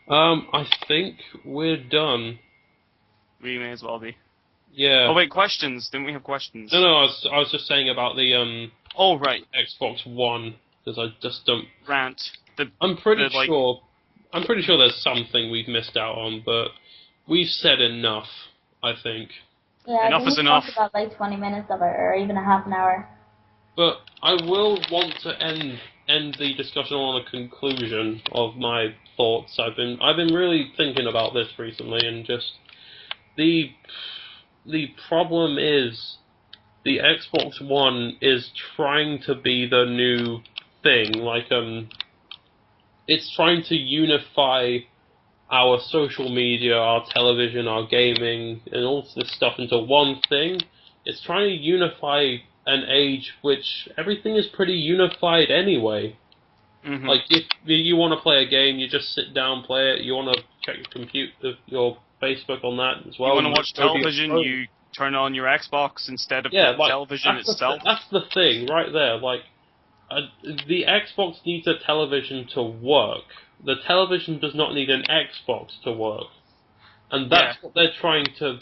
I think we're done. We may as well be. Yeah. Oh wait, questions. Didn't we have questions? No, I was just saying about the Oh right. Xbox One, because I just don't rant. I'm pretty sure there's something we've missed out on, but we've said enough, I think. Yeah, enough is enough. Talked about like 20 minutes of it, or even a half an hour. But I will want to end the discussion on a conclusion of my thoughts. I've been really thinking about this recently, and just the problem is the Xbox One is trying to be the new thing. Like, it's trying to unify our social media, our television, our gaming, and all this stuff into one thing. It's trying to unify an age which everything is pretty unified anyway. Mm-hmm. Like, if you want to play a game, you just sit down, play it. You want to check your Facebook on that as well. You want to watch television, you turn on your Xbox instead of the television itself. That's the thing, right there. Like, the Xbox needs a television to work. The television does not need an Xbox to work. And that's what they're trying to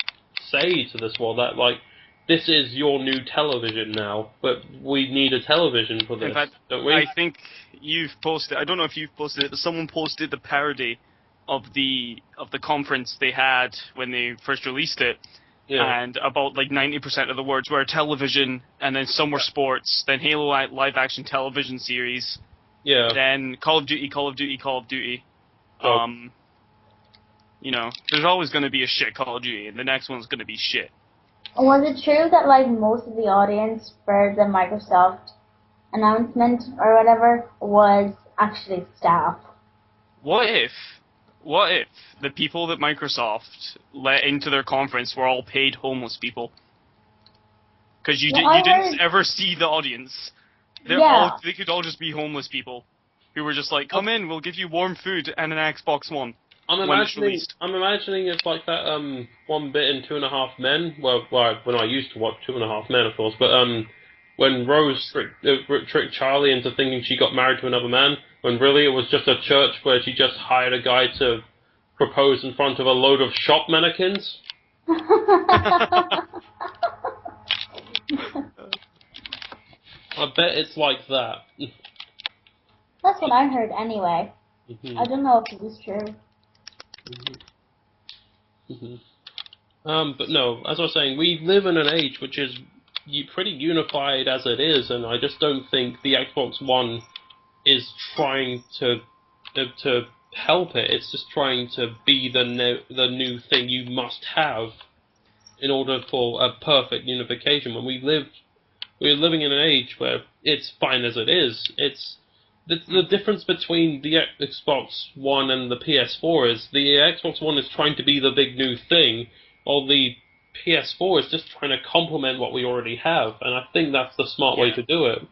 say to this world, that, like, this is your new television now, but we need a television for this, in fact, don't we? I think you've posted, I don't know if you've posted it, but someone posted the parody of the conference they had when they first released it, and about like 90% of the words were television, and then some were sports, then Halo live-action television series, then Call of Duty, Call of Duty, Call of Duty. You know, there's always going to be a shit Call of Duty, and the next one's going to be shit. Was it true that like most of the audience for the Microsoft announcement or whatever was actually staff? What if the people that Microsoft let into their conference were all paid homeless people? Because you didn't ever see the audience. They could all just be homeless people who were just like, come in, we'll give you warm food and an Xbox One. I'm imagining it's like that one bit in 2.5 Men. Well, when I used to watch 2.5 Men, of course, but when Rose tricked Charlie into thinking she got married to another man, when really it was just a church where she just hired a guy to propose in front of a load of shop mannequins. I bet it's like that. That's what I heard anyway. I don't know if it was true. But no, as I was saying, we live in an age which is pretty unified as it is, and I just don't think the Xbox One is trying to help it. It's just trying to be the new thing you must have in order for a perfect unification. When we're living in an age where it's fine as it is. It's the difference between the Xbox One and the PS4 is the Xbox One is trying to be the big new thing, while the PS4 is just trying to complement what we already have, and I think that's the smart way to do it.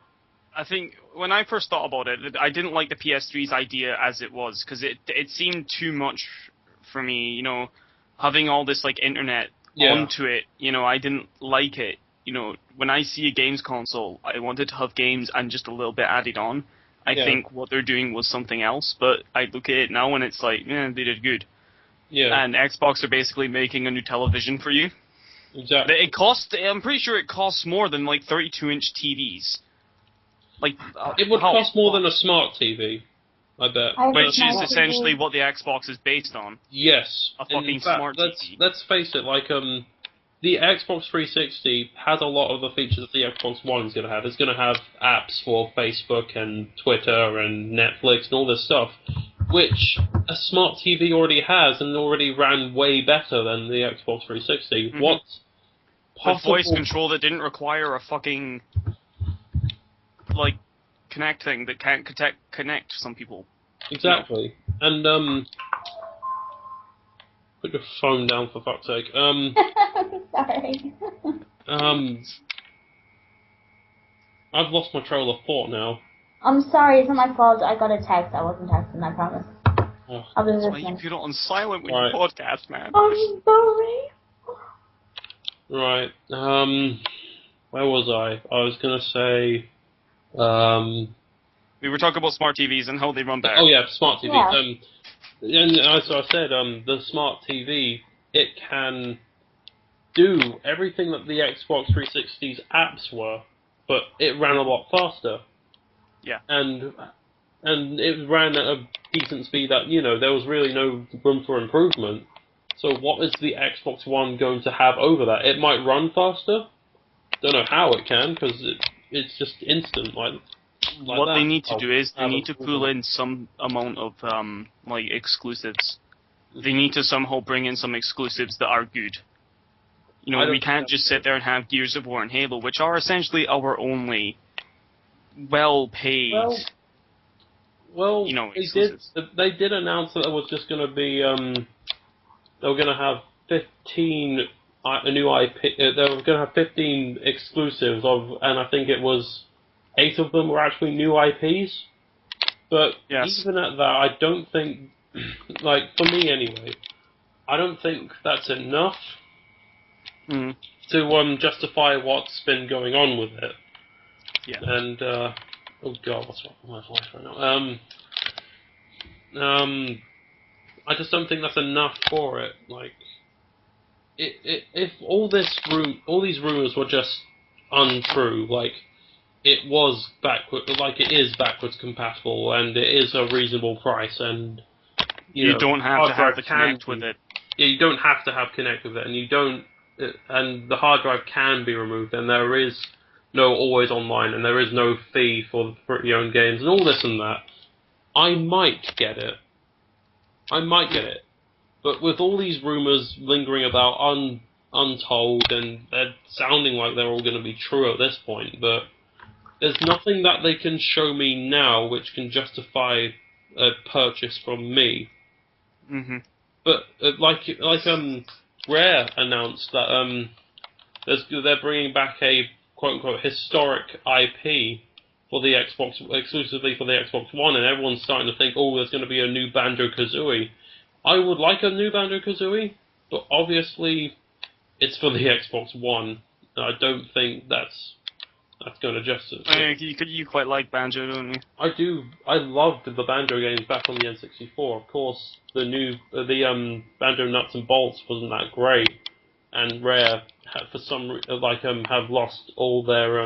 I think when I first thought about it, I didn't like the PS3's idea as it was, because it seemed too much for me, you know, having all this like internet onto it, you know, I didn't like it. You know, when I see a games console, I wanted to have games and just a little bit added on. I think what they're doing was something else, but I look at it now and it's like, they did good. Yeah. And Xbox are basically making a new television for you. Exactly. I'm pretty sure it costs more than like 32-inch TVs. Like it would cost more than a smart TV, I bet. Which is essentially what the Xbox is based on. Yes. A fucking smart TV. Let's face it, like the Xbox 360 has a lot of the features that the Xbox One is going to have. It's going to have apps for Facebook and Twitter and Netflix and all this stuff, which a smart TV already has and already ran way better than the Xbox 360. Mm-hmm. With voice control that didn't require a fucking like Connect thing that can't connect some people. Exactly. And put your phone down for fuck's sake. Sorry. I've lost my trail of thought now. I'm sorry, it's not my fault. I got a text. I wasn't texting, I promise. I was That's why you put it on silent when you podcast, man. I'm sorry. Right. Where was I? I was gonna say. We were talking about smart TVs and how they run better. Oh yeah, smart TVs. Yeah. And as I said, the smart TV, it can do everything that the Xbox 360's apps were, but it ran a lot faster. Yeah. And it ran at a decent speed that, you know, there was really no room for improvement. So what is the Xbox One going to have over that? It might run faster. Don't know how it can, because it's just instant, like what they need to do is they need to pull in some amount of like exclusives. They need to somehow bring in some exclusives that are good. You know, we can't just sit there and have Gears of War and Halo, which are essentially our only well-paid, well, you know, exclusives. They did announce that there was just going to be, they were going to have 15 new IP. They were going to have 15 exclusives and I think it was 8 of them were actually new IPs. But even at that, I don't think, like for me anyway, I don't think that's enough to justify what's been going on with it. Yeah. And oh god, what's wrong with my voice right now? I just don't think that's enough for it. Like, if all these rumors were just untrue, like it is backwards compatible, and it is a reasonable price, and you don't have to have the Connect with it. Yeah, you don't have to have Connect with it, and you don't, and the hard drive can be removed, and there is no always online, and there is no fee for your own games, and all this and that. I might get it. But with all these rumors lingering about untold, and they're sounding like they're all going to be true at this point, but there's nothing that they can show me now which can justify a purchase from me. Mm-hmm. But Rare announced that they're bringing back a quote-unquote historic IP for the Xbox, exclusively for the Xbox One, and everyone's starting to think, oh, there's going to be a new Banjo-Kazooie. I would like a new Banjo-Kazooie, but obviously it's for the Xbox One. And I don't think that's going to justify. You quite like Banjo, don't you? I do. I loved the Banjo games back on the N64. Of course, the Banjo Nuts and Bolts wasn't that great, and Rare have lost all their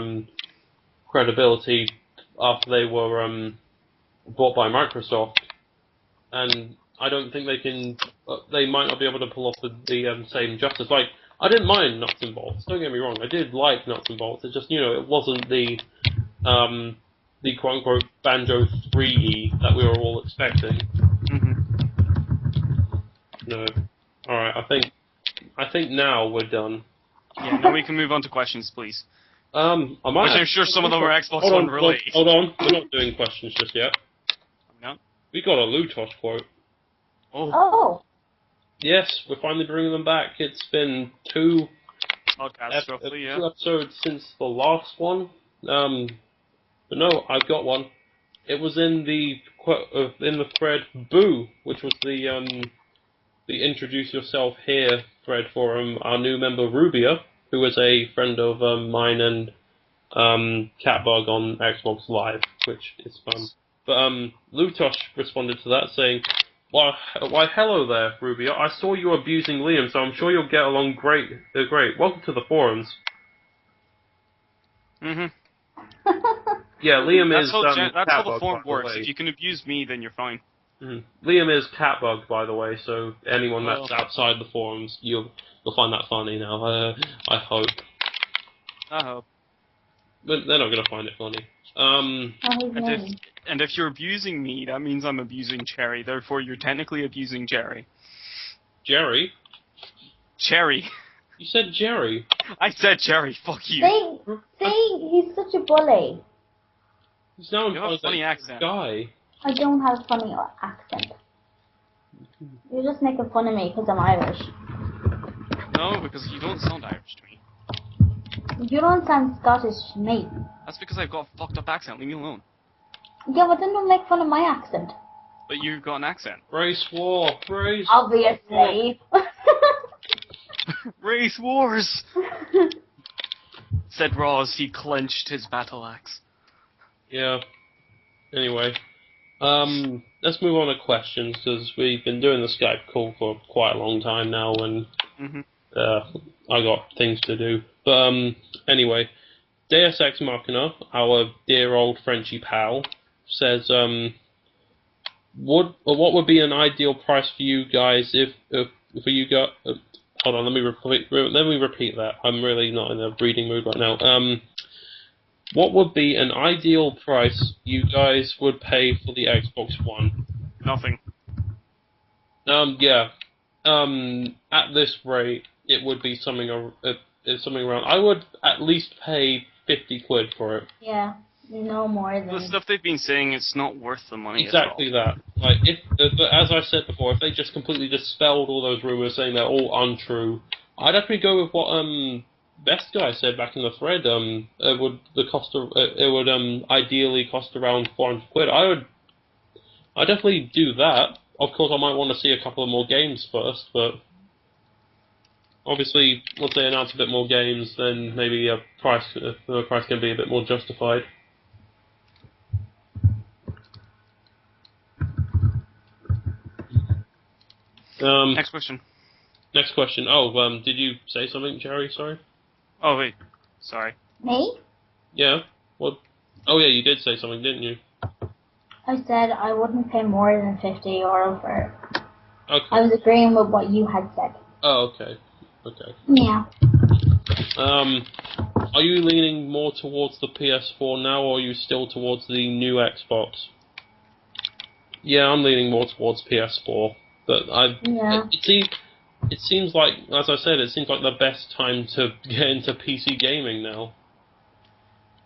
credibility after they were bought by Microsoft, and I don't think they can. They might not be able to pull off the same justice. Like, I didn't mind Nuts and Bolts. Don't get me wrong. I did like Nuts and Bolts. It just, it wasn't the quote unquote Banjo 3E that we were all expecting. No. All right. I think now we're done. Yeah. Now we can move on to questions, please. I'm sure some of them are Xbox One related. Hold on. We're not doing questions just yet. No. We got a Lootosh quote. Oh. Yes, we're finally bringing them back. It's been two episodes since the last one. But no, I've got one. It was in the thread Boo, which was the introduce yourself here thread for our new member Rubia, who is a friend of mine and CatBug on Xbox Live, which is fun. But Lootosh responded to that saying, Why, hello there, Rubia. I saw you abusing Liam, so I'm sure you'll get along great. Great. Welcome to the forums. Yeah, Liam is that's how the forum CatBug, works. If you can abuse me, then you're fine. Liam is CatBug, by the way, so anyone that's outside the forums, you'll find that funny now. I hope. I hope. But they're not going to find it funny. And if you're abusing me, that means I'm abusing Cherry. Therefore, you're technically abusing Jerry. Jerry? Cherry. You said Jerry. I said Cherry. Fuck you. See, he's such a bully. He's now you have a funny accent. Guy. I don't have a funny accent. You're just making fun of me because I'm Irish. No, because you don't sound Irish to me. You don't sound Scottish to me. That's because I've got a fucked up accent. Leave me alone. Yeah, but then don't make fun of my accent. But you've got an accent. Race war. Race. Obviously. Race wars. Said Raw as he clenched his battle axe. Yeah. Anyway, let's move on to questions because we've been doing the Skype call for quite a long time now, and I got things to do. But anyway, Deus Ex Machina, our dear old Frenchy pal, says, what would be an ideal price for you guys if you got? Hold on, let me repeat that. I'm really not in a reading mood right now. What would be an ideal price you guys would pay for the Xbox One? Nothing. Yeah. At this rate, it would be something around. I would at least pay 50 quid for it. Yeah, no more than... The stuff they've been saying, it's not worth the money Exactly at all. that. Like, but as I said before, if they just completely dispelled all those rumors saying they're all untrue, I'd actually go with what Best Guy said back in the thread. It would ideally cost around 400 quid. I'd definitely do that. Of course, I might want to see a couple of more games first, but obviously, once they announce a bit more games, then maybe the price can be a bit more justified. Next question. Next question. Oh, did you say something, Jerry? Sorry. Oh wait, sorry. Me? Yeah. What? Oh yeah, you did say something, didn't you? I said I wouldn't pay more than €50 for it. Okay. I was agreeing with what you had said. Oh, okay. Okay. Yeah. Are you leaning more towards the PS4 now, or are you still towards the new Xbox? Yeah, I'm leaning more towards PS4, but it seems like, as I said, it seems like the best time to get into PC gaming now.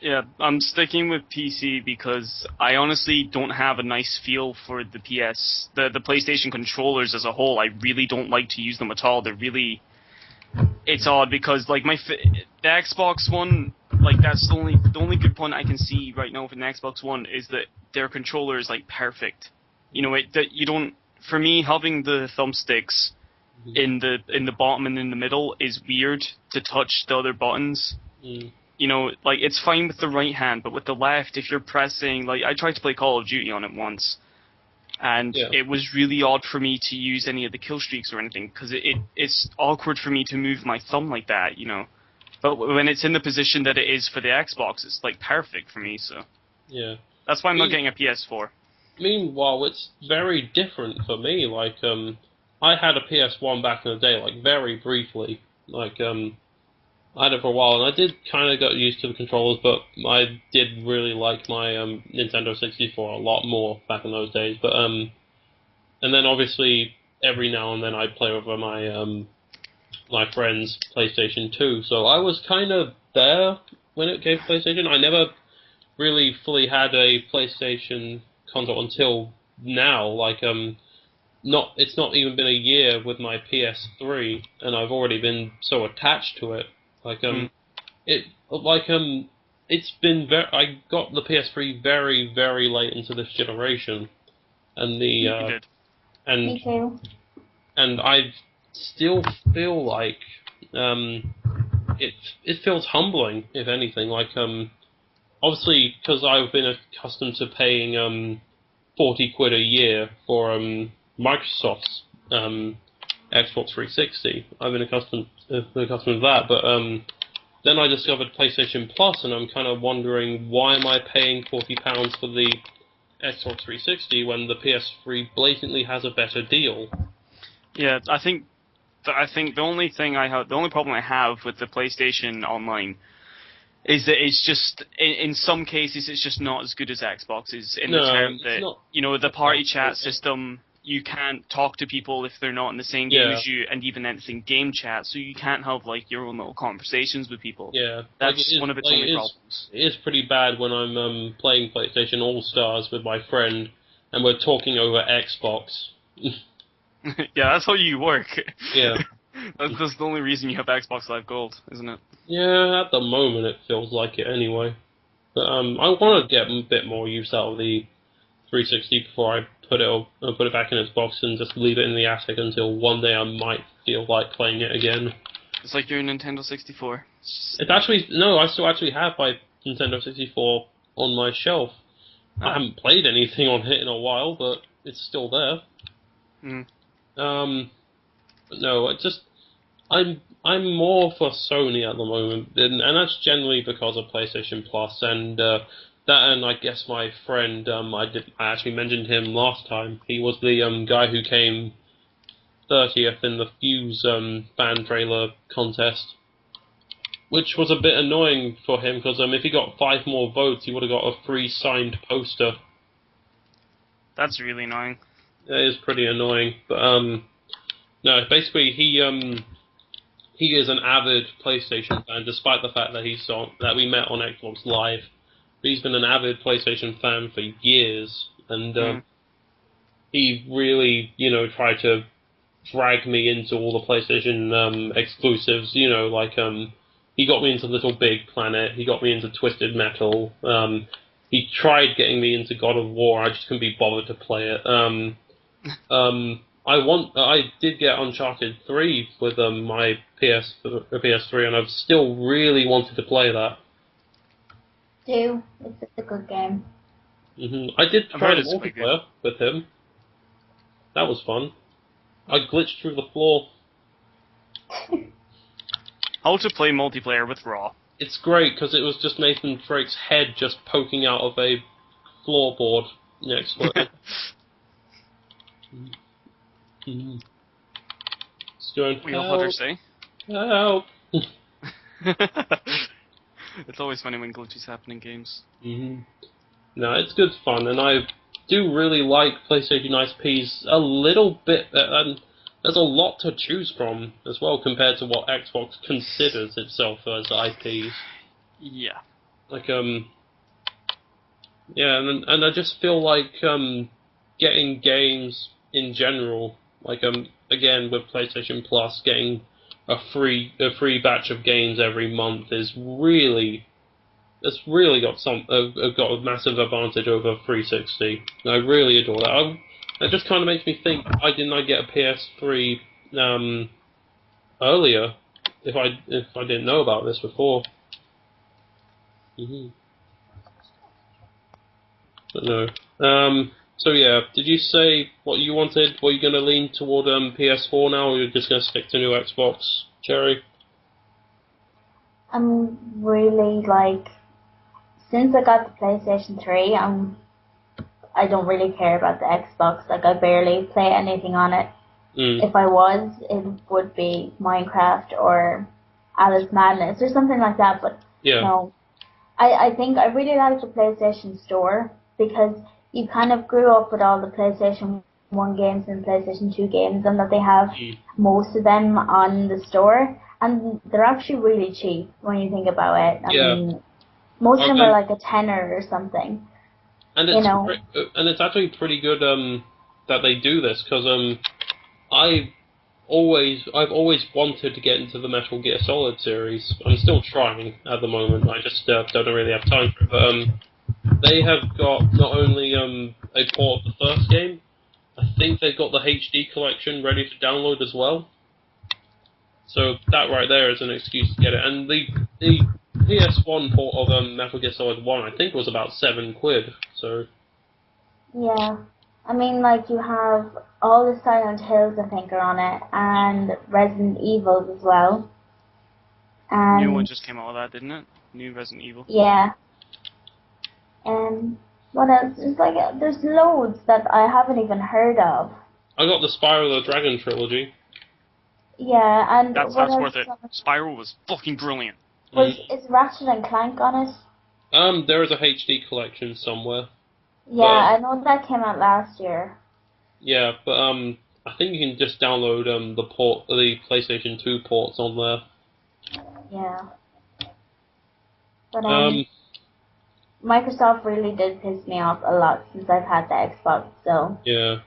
Yeah, I'm sticking with PC because I honestly don't have a nice feel for the the PlayStation controllers as a whole. I really don't like to use them at all. They're really... It's odd because, like, the Xbox One, like, that's the only good point I can see right now for the Xbox One is that their controller is, like, perfect. You know, you don't... For me, having the thumbsticks in the bottom and in the middle is weird to touch the other buttons. Mm. You know, like, it's fine with the right hand, but with the left, if you're pressing... Like, I tried to play Call of Duty on it once, and it was really odd for me to use any of the kill streaks or anything, because it's awkward for me to move my thumb like that, you know. But when it's in the position that it is for the Xbox, it's, like, perfect for me, so... Yeah. That's why I'm not getting a PS4. Meanwhile, it's very different for me. Like, I had a PS1 back in the day, like, very briefly. Like, I had it for a while, and I did kind of get used to the controllers, but I did really like my Nintendo 64 a lot more back in those days. But and then obviously every now and then I'd play over my friend's PlayStation 2. So I was kind of there when it came to PlayStation. I never really fully had a PlayStation console until now. Like it's not even been a year with my PS3, and I've already been so attached to it. Like it's been I got the PS3 very, very late into this generation, and You did. Me too. And I still feel like it feels humbling, if anything. Like obviously because I've been accustomed to paying 40 quid a year for Microsoft's Xbox 360. I've been accustomed to that, but then I discovered PlayStation Plus, and I'm kind of wondering, why am I paying £40 for the Xbox 360 when the PS3 blatantly has a better deal? Yeah, I think the only problem I have with the PlayStation Online is that it's just, in some cases, it's just not as good as Xbox's, in the term that, you know, the party chat system, you can't talk to people if they're not in the same game as you, and even then it's in game chat, so you can't have, like, your own little conversations with people. Yeah. That's one of its only problems. It is pretty bad when I'm playing PlayStation All-Stars with my friend, and we're talking over Xbox. Yeah, that's how you work. Yeah. That's the only reason you have Xbox Live Gold, isn't it? Yeah, at the moment it feels like it anyway. But I want to get a bit more use out of the 360 before I put it back in its box and just leave it in the attic until one day I might feel like playing it again. It's like your Nintendo 64. It's actually no, I still actually have my Nintendo 64 on my shelf. I haven't played anything on it in a while, but it's still there. But no, I'm more for Sony at the moment, and that's generally because of PlayStation Plus, and that, and I guess my friend, I actually mentioned him last time. He was the guy who came 30th in the Fuse fan trailer contest, which was a bit annoying for him because if he got 5 more votes, he would have got a free signed poster. That's really annoying. It is pretty annoying, but no, basically he he is an avid PlayStation fan, despite the fact that that we met on Xbox Live. He's been an avid PlayStation fan for years, and he really, tried to drag me into all the PlayStation exclusives. He got me into Little Big Planet. He got me into Twisted Metal. He tried getting me into God of War. I just couldn't be bothered to play it. I did get Uncharted 3 with my PS3, and I've still really wanted to play that. It's a good game. I did try the multiplayer with him. That was fun. I glitched through the floor. How to play multiplayer with Raw. It's great, because it was just Nathan Drake's head just poking out of a floorboard next to it. It's going, We have others say. Help! It's always funny when glitches happen in games. No, it's good fun, and I do really like PlayStation IPs a little bit, and there's a lot to choose from as well compared to what Xbox considers itself as IPs. Yeah. Yeah, and I just feel like getting games in general, again with PlayStation Plus, getting a free batch of games every month is really. It's really got got a massive advantage over 360. I really adore that. It just kind of makes me think, why didn't I get a PS3 earlier if I didn't know about this before? But no. So yeah, did you say what you wanted? Were you going to lean toward PS4 now, or you're just going to stick to new Xbox, Cherry? I'm really since I got the PlayStation 3, I don't really care about the Xbox. I barely play anything on it. If I was, it would be Minecraft or Alice Madness or something like that. But no, I think I really like the PlayStation Store because you kind of grew up with all the PlayStation 1 games and PlayStation 2 games, and that they have most of them on the store, and they're actually really cheap when you think about it. I mean, most of them are like a tenner or something. And it's actually pretty good that they do this, because I've always wanted to get into the Metal Gear Solid series. I'm still trying at the moment. I just don't really have time for it. But they have got not only a port of the first game, I think they've got the HD collection ready to download as well. So that right there is an excuse to get it. And the PS1 port of Metal Gear Solid 1, I think, was about £7. So yeah, I mean, you have all the Silent Hills, I think, are on it, and Resident Evil as well. And new one just came out of that, didn't it? New Resident Evil. Yeah. And what else? There's loads that I haven't even heard of. I got the Spyro the Dragon trilogy. Yeah, and that's worth it. Spyro was fucking brilliant. Is Ratchet and Clank on it? There is a HD collection somewhere. Yeah, I know that came out last year. Yeah, but I think you can just download the PlayStation 2 ports on there. Yeah. But Microsoft really did piss me off a lot since I've had the Xbox, so. Yeah.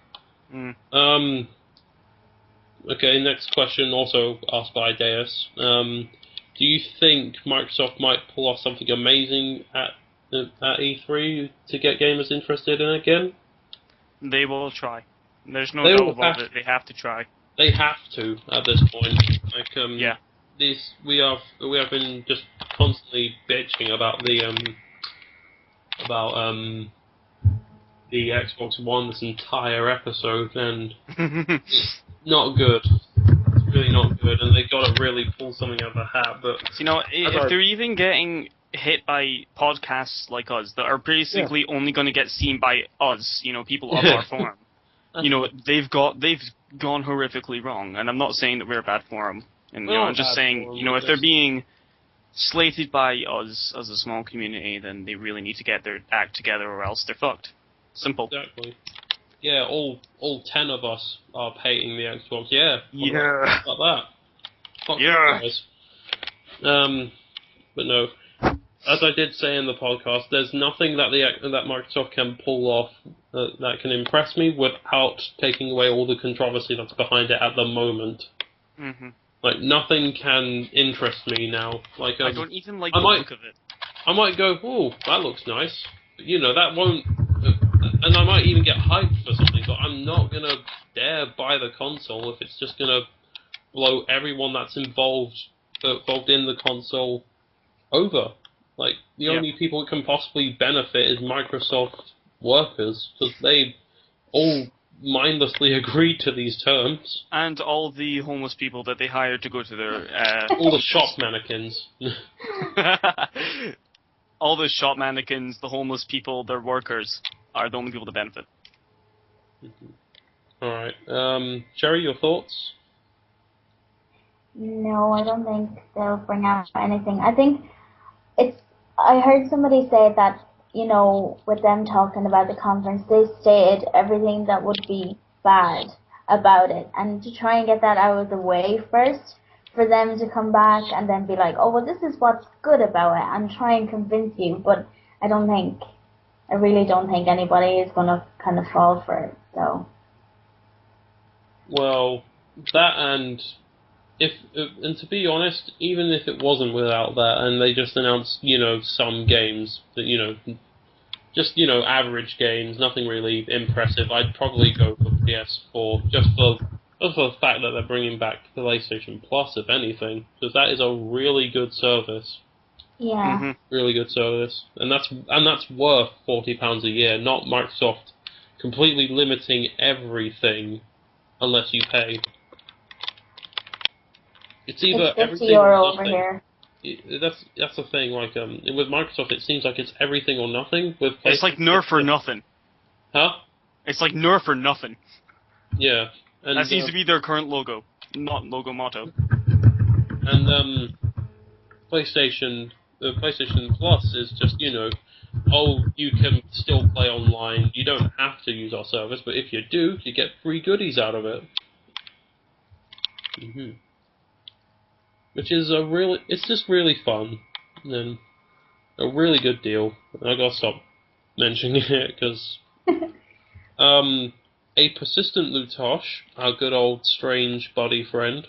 Okay, next question, also asked by Deus. Do you think Microsoft might pull off something amazing at E3 to get gamers interested in it again? They will try. There's no doubt about it. They have to try. They have to at this point. Yeah. We have been just constantly bitching about the Xbox One this entire episode, and it's not good. It's really not good, and they've got to really pull something out of the hat. But if they're even getting hit by podcasts like us that are basically only going to get seen by us, people of our forum, they've gone horrifically wrong. And I'm not saying that we're a bad forum, and I'm just saying, if they're being slated by us as a small community, then they really need to get their act together, or else they're fucked. Simple. Exactly. Yeah, all 10 of us are hating the Xbox. Yeah. Yeah. About that. Fuck Yeah. you guys. But no, as I did say in the podcast, there's nothing that that Microsoft can pull off that can impress me without taking away all the controversy that's behind it at the moment. Mm-hmm. Like, nothing can interest me now. Like, I don't even like the look of it. I might go, oh, that looks nice. But, you know, that won't... and I might even get hyped for something, but I'm not gonna dare buy the console if it's just gonna blow everyone that's involved in the console over. Like, the only people that can possibly benefit is Microsoft workers, because they all mindlessly agreed to these terms. And all the homeless people that they hired to go to their... all the shop mannequins. all the shop mannequins, the homeless people, their workers, are the only people to benefit. Alright, Sherry, your thoughts? No, I don't think they'll bring out anything. I think I heard somebody say that, you know, with them talking about the conference, they stated everything that would be bad about it. And to try and get that out of the way first, for them to come back and then be like, oh, well, this is what's good about it, and try and convince you. But I really don't think anybody is going to kind of fall for it, so. Well, that and to be honest, even if it wasn't without that, and they just announced, you know, some games that, you know, just, you know, average games, nothing really impressive, I'd probably go for PS4, just for the fact that they're bringing back PlayStation Plus, if anything, because that is a really good service. Yeah. Mm-hmm. Really good service, and that's worth £40 a year, not Microsoft completely limiting everything unless you pay. It's either it's €50 everything or nothing. over here. That's the thing. Like with Microsoft, it seems like it's everything or nothing. With PlayStation, it's like Nerf or nothing. Huh? It's like Nerf or nothing. Yeah. And, that seems to be their current logo, not logo motto. And PlayStation Plus is just, you know, oh, you can still play online. You don't have to use our service, but if you do, you get free goodies out of it. Mm-hmm. Which is it's just really fun, and a really good deal. I gotta stop mentioning it, because, a persistent Lootosh, our good old strange buddy friend,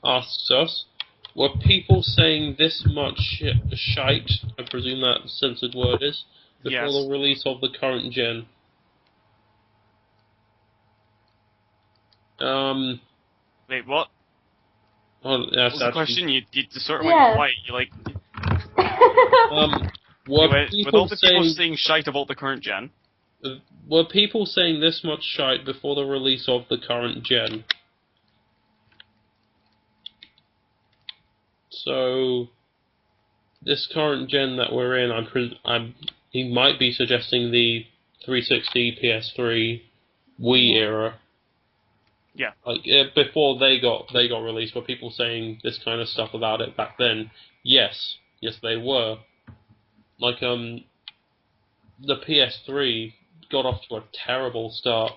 asks us, were people saying this much shite, I presume that censored word is, before the release of the current gen? Wait, what? Oh, that's What was the question? You sort of Yeah. went quiet. You like... with all the people saying shite about the current gen? Were people saying this much shite before the release of the current gen? So, this current gen that we're in, he might be suggesting the 360, PS3, Wii era. Yeah. Like before they got released, were people saying this kind of stuff about it back then? Yes, they were. Like the PS3 got off to a terrible start.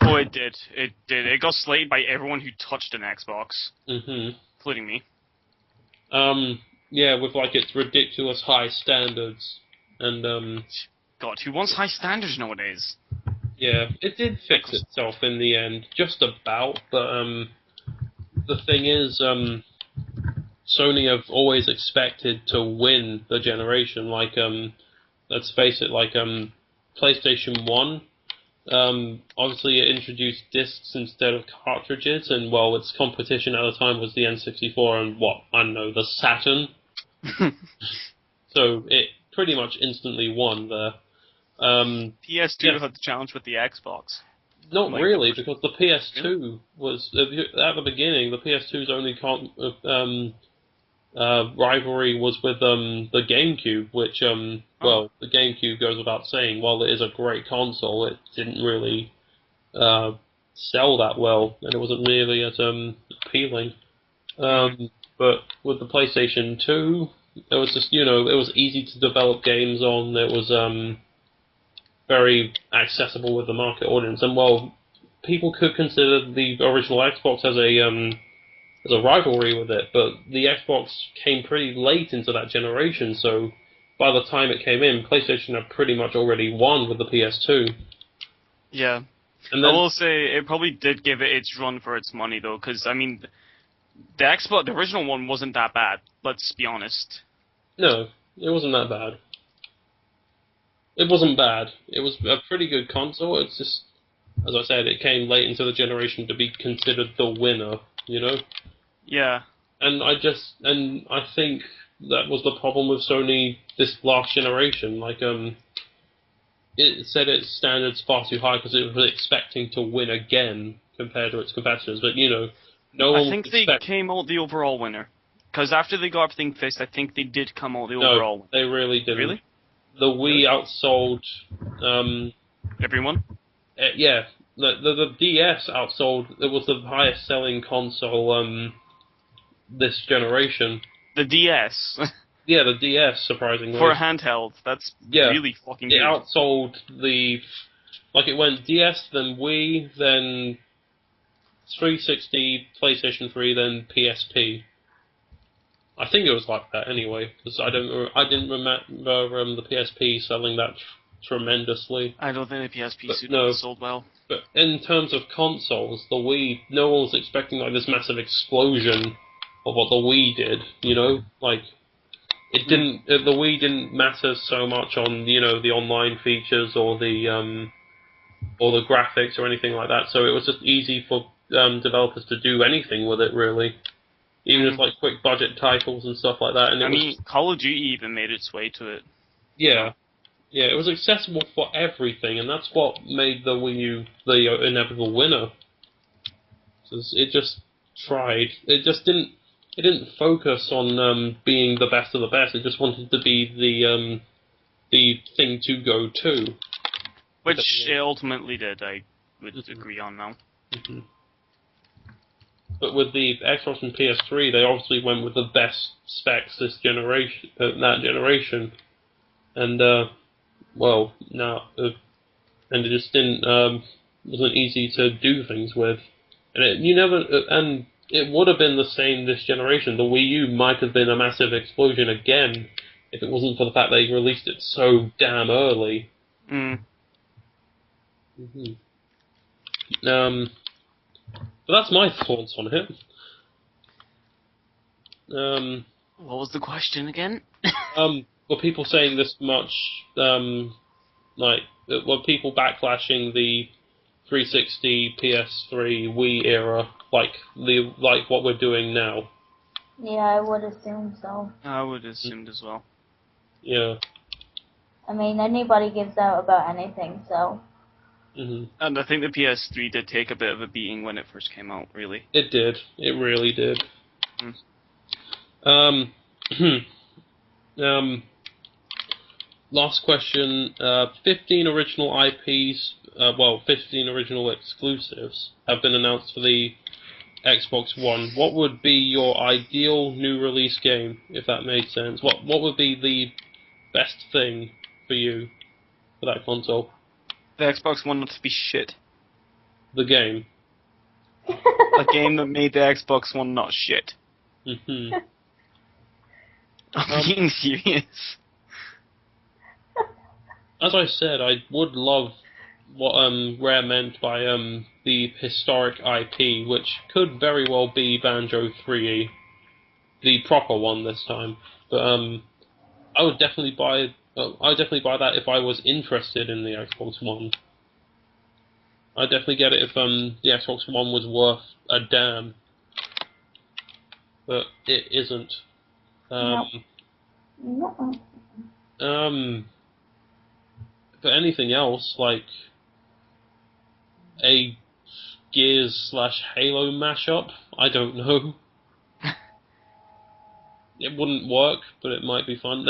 Oh, it did. It got slayed by everyone who touched an Xbox, including me. Yeah, with like its ridiculous high standards, and God, who wants high standards nowadays? Yeah, it did fix itself in the end, just about, but the thing is, Sony have always expected to win the generation, like, let's face it, like, PlayStation 1, obviously it introduced discs instead of cartridges, and, well, its competition at the time was the N64 and, the Saturn. So it pretty much instantly won there. PS2 had the challenge with the Xbox. Not really, because the PS2 was, at the beginning, the PS2's only rivalry was with the GameCube, which, well, the GameCube goes without saying, while it is a great console, it didn't really sell that well, and it wasn't really as appealing. But with the PlayStation 2, it was just, it was easy to develop games on, it was very accessible with the market audience, and well, people could consider the original Xbox as a there's a rivalry with it, but the Xbox came pretty late into that generation, so by the time it came in, PlayStation had pretty much already won with the PS2. Yeah. And then, I will say it probably did give it its run for its money, though, because, I mean, the original one wasn't that bad, let's be honest. no, it wasn't that bad. It wasn't bad. It was a pretty good console, it's just, as I said, it came late into the generation to be considered the winner, you know? Yeah. And I think that was the problem with Sony this last generation, like, it set its standards far too high because it was expecting to win again compared to its competitors. But no one. I think they came out the overall winner, because after they got everything fixed, I think they did come out the overall winner. They really didn't. Really? The Wii outsold. Everyone? Yeah, the DS outsold. It was the highest selling console this generation. The DS. Yeah, the DS, surprisingly. For a handheld, that's really fucking good. It outsold it went DS, then Wii, then 360, PlayStation 3, then PSP. I think it was like that anyway, because I didn't remember the PSP selling that tremendously. I don't think the PSP sold well. But in terms of consoles, the Wii, no one was expecting like this massive explosion of what the Wii did, you know? Like, the Wii didn't matter so much on, the online features or the graphics or anything like that, so it was just easy for developers to do anything with it, really. Even just like quick budget titles and stuff like that. And I mean, Call of Duty even made its way to it. Yeah. Yeah, it was accessible for everything, and that's what made the Wii U the inevitable winner. It just tried. It didn't focus on being the best of the best. It just wanted to be the thing to go to. Which it ultimately did, I would agree on now. Mm-hmm. But with the Xbox and PS3, they obviously went with the best specs that generation. And, and it just wasn't easy to do things with. And it would have been the same this generation. The Wii U might have been a massive explosion again if it wasn't for the fact they released it so damn early. But that's my thoughts on it. What was the question again? Were people saying this much, were people backlashing the 360, PS3, Wii era, like what we're doing now? Yeah, I would assume so. I would assume as well. Yeah. I mean, anybody gives out about anything, so... Mm-hmm. And I think the PS3 did take a bit of a beating when it first came out, really. It did. It really did. Last question. 15 original IPs, 15 original exclusives have been announced for the Xbox One. What would be your ideal new release game, if that made sense? What would be the best thing for you for that console? The Xbox One not to be shit. The game. A game that made the Xbox One not shit. Mm-hmm. I'm being serious. As I said, I would love what Rare meant by the historic IP, which could very well be Banjo 3E, the proper one this time. But I would definitely buy. I'd definitely buy that if I was interested in the Xbox One. I'd definitely get it if the Xbox One was worth a damn. But it isn't. No. For anything else, like a Gears/Halo mashup, I don't know. It wouldn't work, but it might be fun.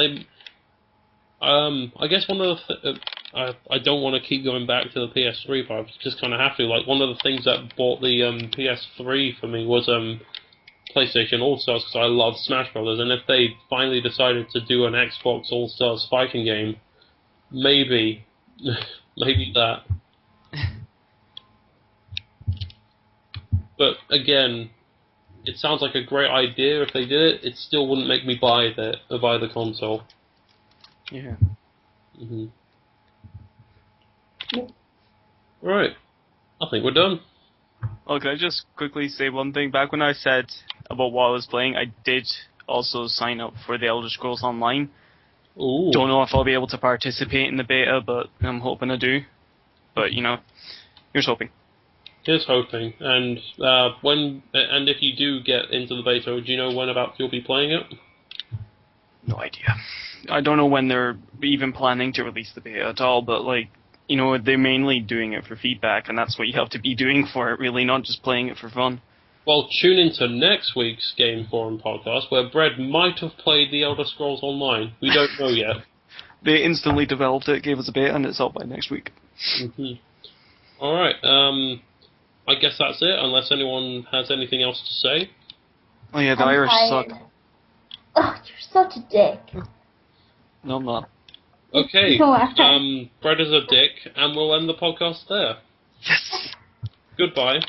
I guess one of the I don't want to keep going back to the PS3, but I just kind of have to. Like, one of the things that bought the PS3 for me was PlayStation All-Stars, because I love Smash Brothers, and if they finally decided to do an Xbox All-Stars fighting game, maybe that. But again, it sounds like a great idea if they did it. It still wouldn't make me buy the console. Yeah. Right. I think we're done. Oh, can I just quickly say one thing? Back when I said about what I was playing, I did also sign up for the Elder Scrolls Online. Ooh. Don't know if I'll be able to participate in the beta, but I'm hoping I do. But, here's hoping. Here's hoping. And if you do get into the beta, do you know when about you'll be playing it? No idea. I don't know when they're even planning to release the beta at all, but they're mainly doing it for feedback, and that's what you have to be doing for it, really, not just playing it for fun. Well, tune into next week's GamesForum podcast, where Brad might have played the Elder Scrolls Online. We don't know yet. They instantly developed it, gave us a beta, and it's out by next week. Alright, I guess that's it, unless anyone has anything else to say. Oh yeah, the Irish suck. Oh, you're such a dick. No, I'm not. Okay, Brad is a dick, and we'll end the podcast there. Yes! Goodbye.